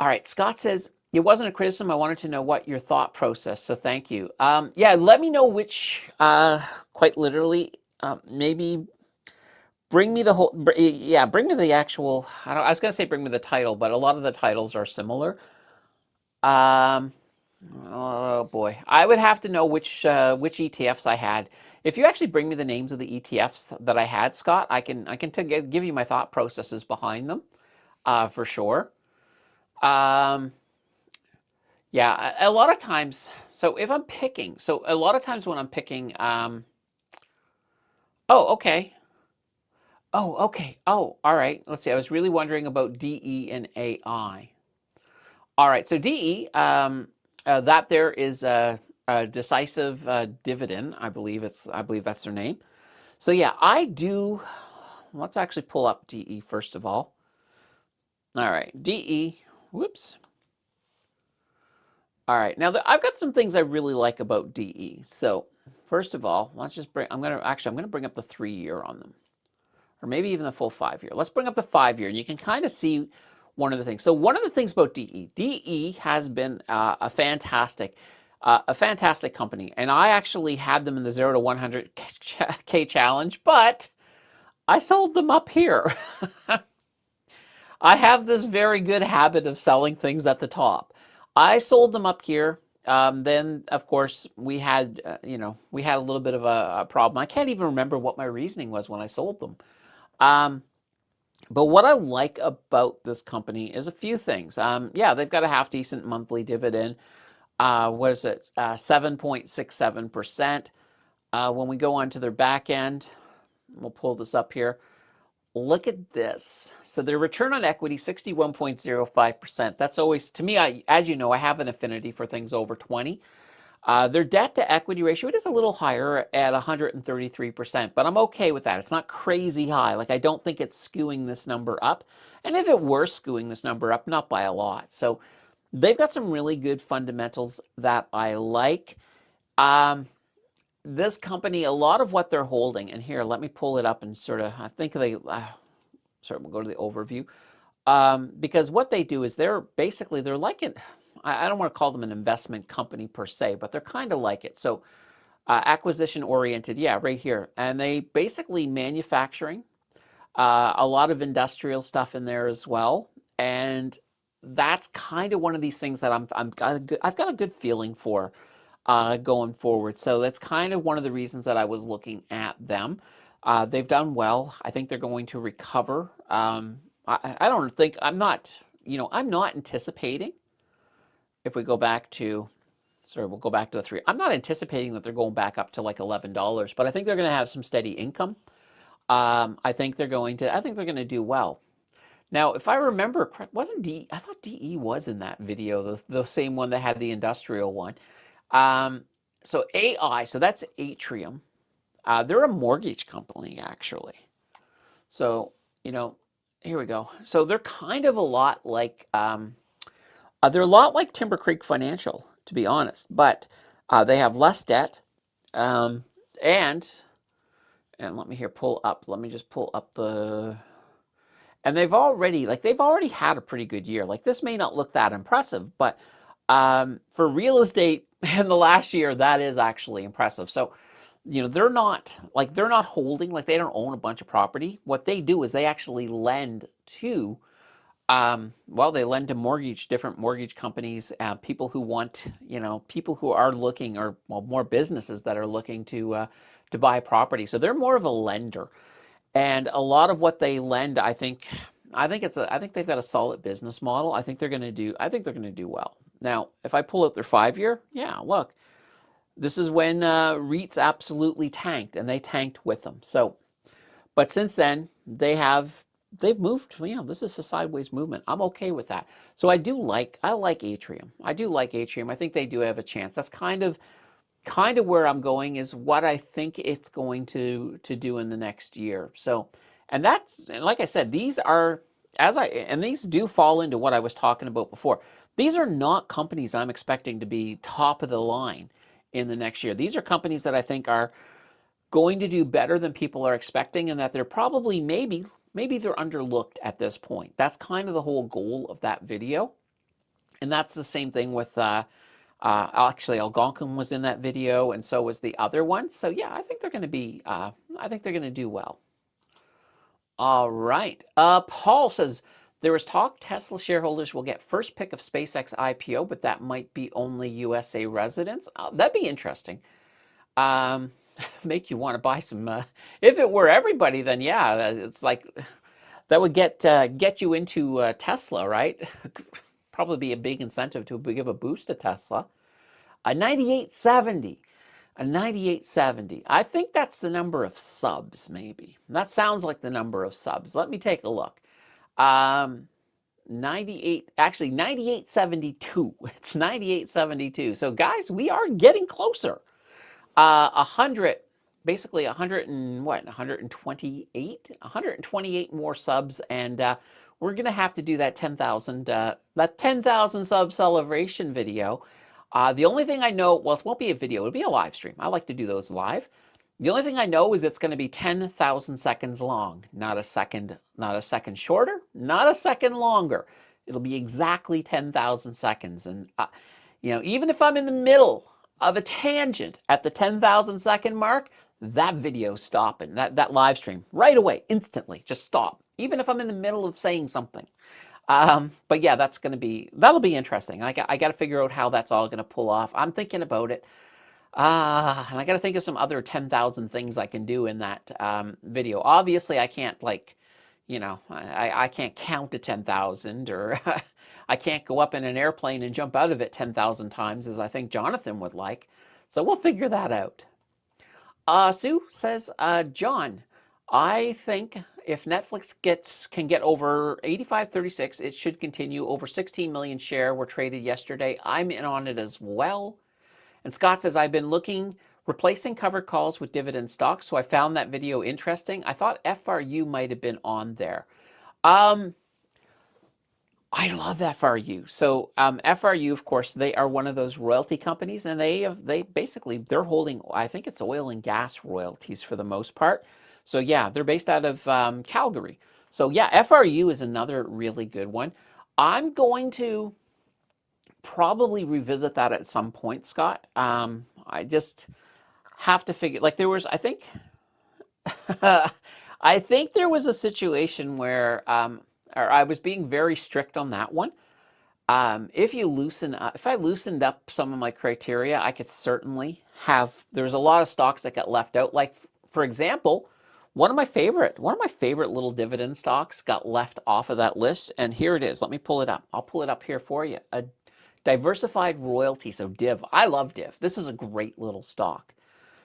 All right, Scott says, it wasn't a criticism. I wanted to know what your thought process. So thank you. Yeah, let me know which, quite literally, maybe bring me the whole, bring me the actual, I was going to say bring me the title, but a lot of the titles are similar. Oh boy, I would have to know which ETFs I had. If you actually bring me the names of the ETFs that I had, Scott, I can give you my thought processes behind them, for sure. Yeah, a lot of times, so if I'm picking, so a lot of times when I'm picking, oh, okay. Oh, okay. Oh, all right. Let's see. I was really wondering about DE and AI. All right. So DE, that there is a decisive dividend. I believe that's their name. So yeah, I do. Let's actually pull up DE first of all. All right, DE. Whoops. All right, now I've got some things I really like about DE. So first of all, let's just bring, I'm gonna bring up the 3-year on them, or maybe even the full 5-year. Let's bring up the 5-year, and you can kind of see one of the things. So one of the things about DE has been a fantastic company, and I actually had them in the 0 to 100K challenge, but I sold them up here. I have this very good habit of selling things at the top. I sold them up here. Then, of course, we had, we had a little bit of a problem. I can't even remember what my reasoning was when I sold them. But what I like about this company is a few things. Yeah, they've got a half decent monthly dividend. What is it? 7.67%. When we go on to their back end, we'll pull this up here. Look at this. So their return on equity, 61.05%. That's always, to me, as you know, I have an affinity for things over 20. Their debt to equity ratio, it is a little higher at 133%, but I'm okay with that. It's not crazy high. Like, I don't think it's skewing this number up. And if it were skewing this number up, not by a lot. So they've got some really good fundamentals that I like. This company, a lot of what they're holding, and here, let me pull it up and sort of, I think they, sorry, we'll go to the overview. because what they do is they're like an, I don't want to call them an investment company per se, but they're kind of like it. So acquisition oriented, yeah, right here. And they basically manufacturing, a lot of industrial stuff in there as well. And that's kind of one of these things that I've got a good feeling for going forward. So that's kind of one of the reasons that I was looking at them. They've done well. I think they're going to recover. I don't think, I'm not anticipating, if we go back to, sorry, we'll go back to the three. I'm not anticipating that they're going back up to like $11, but I think they're going to have some steady income. I think they're going to do well. Now, if I remember correct, wasn't I thought DE was in that video, the same one that had the industrial one. So AI, so that's Atrium. They're a mortgage company, actually. So, here we go. So they're kind of a lot like, they're a lot like Timber Creek Financial, to be honest, but they have less debt, and let me just pull up and they've already had a pretty good year. Like, this may not look that impressive, but for real estate in the last year, that is actually impressive. So, they're not holding, like, they don't own a bunch of property. What they do is they actually lend to, they lend to different mortgage companies, people who want, people who are looking, or more businesses that are looking to buy property. So they're more of a lender, and a lot of what they lend, I think they've got a solid business model. I think they're going to do well. Now, if I pull out their 5-year, yeah, look, this is when REITs absolutely tanked, and they tanked with them. So, but since then they've moved. This is a sideways movement. I'm okay with that. So I like Atrium. I do like Atrium. I think they do have a chance. That's kind of where I'm going, is what I think it's going to do in the next year. So, and like I said, these do fall into what I was talking about before. These are not companies I'm expecting to be top of the line in the next year. These are companies that I think are going to do better than people are expecting, and that they're probably maybe they're underlooked at this point. That's kind of the whole goal of that video. And that's the same thing with actually, Algonquin was in that video, and so was the other one. So yeah, I think they're going to do well. All right. Paul says, there was talk Tesla shareholders will get first pick of SpaceX IPO, but that might be only USA residents. That'd be interesting. Make you want to buy some. If it were everybody, then yeah, it's like that would get you into Tesla, right? Probably be a big incentive to give a boost to Tesla. A 9870. I think that's the number of subs, maybe. That sounds like the number of subs. Let me take a look. 9872. It's 9872. So guys, we are getting closer. 100, basically 128 more subs, and we're gonna have to do that 10,000 sub celebration video. The only thing I know, well, it won't be a video, it'll be a live stream. I like to do those live. The only thing I know is it's going to be 10,000 seconds long, not a second shorter, not a second longer. It'll be exactly 10,000 seconds. And, even if I'm in the middle of a tangent at the 10,000 second mark, that video's stopping, that live stream right away, instantly, just stop. Even if I'm in the middle of saying something. But yeah, that'll be interesting. I got to figure out how that's all going to pull off. I'm thinking about it. And I got to think of some other 10,000 things I can do in that video. Obviously, I can't I can't count to 10,000, or I can't go up in an airplane and jump out of it 10,000 times, as I think Jonathan would like. So we'll figure that out. Sue says, John, I think if Netflix can get over 85.36, it should continue. Over 16 million shares were traded yesterday. I'm in on it as well. And Scott says, I've been replacing covered calls with dividend stocks, so I found that video interesting. I thought FRU might have been on there. I love FRU. So FRU, of course, they are one of those royalty companies, and they're holding, I think it's oil and gas royalties for the most part. So yeah, they're based out of Calgary. So yeah, FRU is another really good one. I'm going to probably revisit that at some point, Scott. I just have to figure, like there was, I think, I think there was a situation where, or I was being very strict on that one. If you loosen up, if I loosened up some of my criteria, I could certainly have. There's a lot of stocks that got left out. Like for example, one of my favorite little dividend stocks got left off of that list, and here it is. Let me pull it up. I'll pull it up here for you. A diversified royalty, so Div. I love Div. This is a great little stock.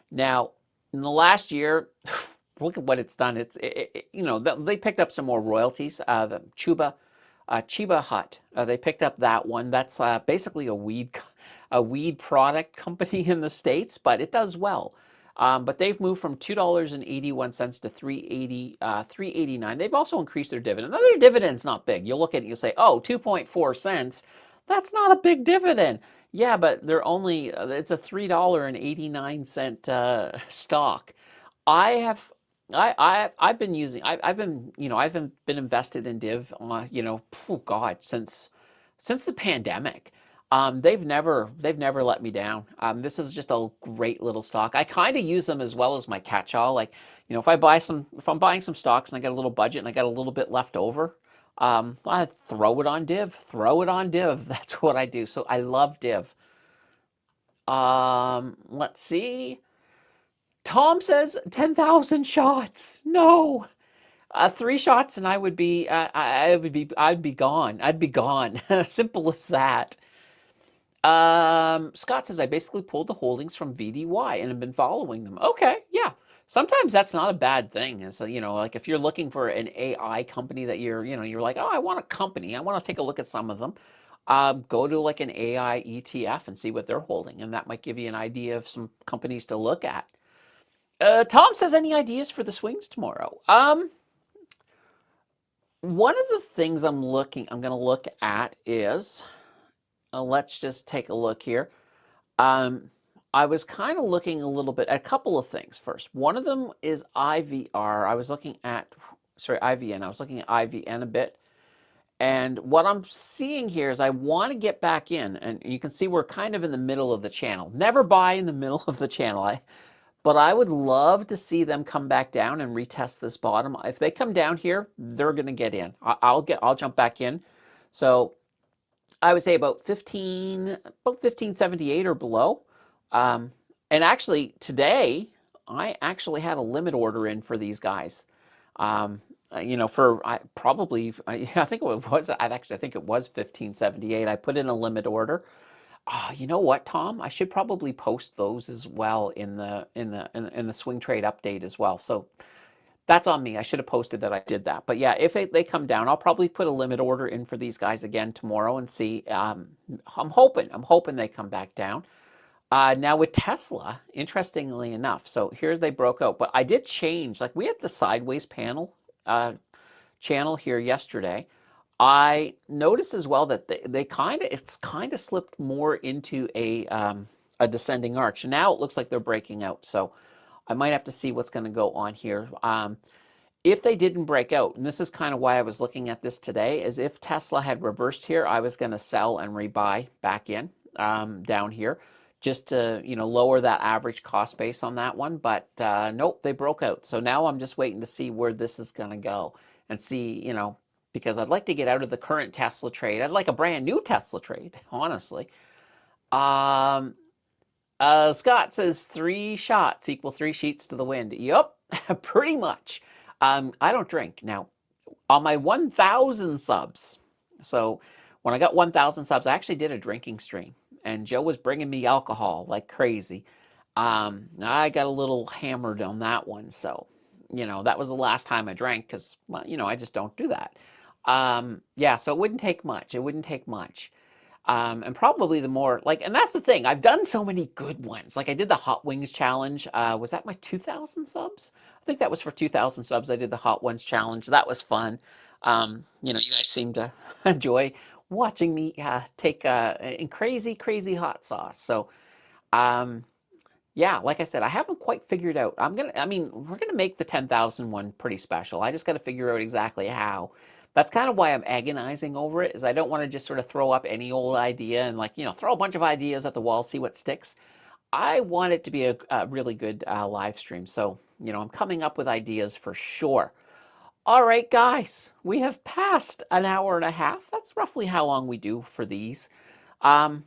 Now, in the last year, look at what it's done. They picked up some more royalties. The Chiba Hut. They picked up that one. That's basically a weed product company in the States, but it does well. But they've moved from $2.81 to $3.89. They've also increased their dividend. Now, their dividend's not big. You'll look at it and you'll say, oh, 2.4 cents. That's not a big dividend. Yeah, but they're only, it's a $3.89 stock. I've been using, I've been invested in Div, oh God, since the pandemic. They've never let me down. This is just a great little stock. I kind of use them as well as my catch-all. Like, if I'm buying some stocks and I got a little budget and I got a little bit left over, I throw it on Div. Throw it on Div. That's what I do. So I love Div. Let's see. Tom says 10,000 shots. No. 3 shots and I would be, I'd be gone. I'd be gone. Simple as that. Scott says I basically pulled the holdings from VDY and have been following them. Okay, yeah. Sometimes that's not a bad thing. And so, like if you're looking for an AI company that you're like, oh, I want a company. I want to take a look at some of them. Go to like an AI ETF and see what they're holding, and that might give you an idea of some companies to look at. Tom says, any ideas for the swings tomorrow? One of the things I'm going to look at is, let's just take a look here. I was kind of looking a little bit at a couple of things first. One of them is IVR. I was looking at, IVN. I was looking at IVN a bit. And what I'm seeing here is I want to get back in, and you can see we're kind of in the middle of the channel. Never buy in the middle of the channel. But I would love to see them come back down and retest this bottom. If they come down here, they're going to get in. I'll jump back in. So I would say about 1578 or below. And actually today, I actually had a limit order in for these guys. I think it was 1578. I put in a limit order. You know what, Tom? I should probably post those as well in the swing trade update as well. So that's on me. I should have posted that I did that. But yeah, if they come down, I'll probably put a limit order in for these guys again tomorrow and see. I'm hoping they come back down. Now with Tesla, interestingly enough, so here they broke out. But I did change. Like we had the sideways channel here yesterday. I noticed as well that it's kind of slipped more into a descending arch. Now it looks like they're breaking out. So I might have to see what's going to go on here. If they didn't break out, and this is kind of why I was looking at this today, is if Tesla had reversed here, I was going to sell and rebuy back in down here, just to lower that average cost base on that one. But nope, they broke out. So now I'm just waiting to see where this is going to go and see, because I'd like to get out of the current Tesla trade. I'd like a brand new Tesla trade, honestly. Scott says 3 shots equal 3 sheets to the wind. Yep, pretty much. I don't drink. Now, on my 1,000 subs, so when I got 1,000 subs, I actually did a drinking stream, and Joe was bringing me alcohol like crazy. I got a little hammered on that one, so, that was the last time I drank because, well, I just don't do that. Yeah, so it wouldn't take much. It wouldn't take much. And probably the more, and that's the thing, I've done so many good ones. Like I did the Hot Wings challenge. Was that my 2,000 subs? I think that was for 2,000 subs. I did the Hot Ones challenge. That was fun. You guys seem to enjoy watching me take in crazy, crazy hot sauce. So, Yeah, like I said, I haven't quite figured out. I mean, we're gonna make the 10,000 one pretty special. I just got to figure out exactly how. That's kind of why I'm agonizing over it, is I don't want to just sort of throw up any old idea and, like, throw a bunch of ideas at the wall, see what sticks. I want it to be a really good live stream. So, I'm coming up with ideas for sure. All right, guys, we have passed an hour and a half. That's roughly how long we do for these. Um,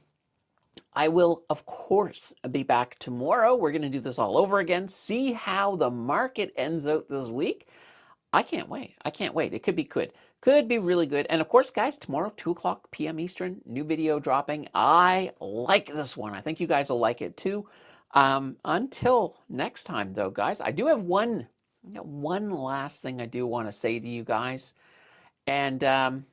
I will, of course, be back tomorrow. We're going to do this all over again, see how the market ends out this week. I can't wait. I can't wait. It could be good. Could be really good. And of course, guys, tomorrow, 2 o'clock p.m. Eastern, new video dropping. I like this one. I think you guys will like it too. Until next time, though, guys, I do have one last thing I do want to say to you guys. And,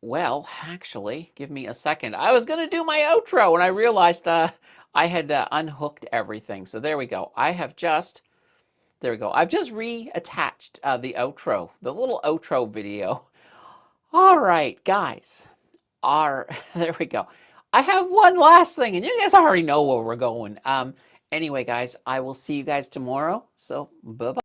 well, actually, give me a second. I was going to do my outro and I realized I had unhooked everything. So there we go. There we go. I've just reattached the outro, the little outro video. All right, guys. There we go. I have one last thing, and you guys already know where we're going. Anyway, guys, I will see you guys tomorrow. So, bye-bye.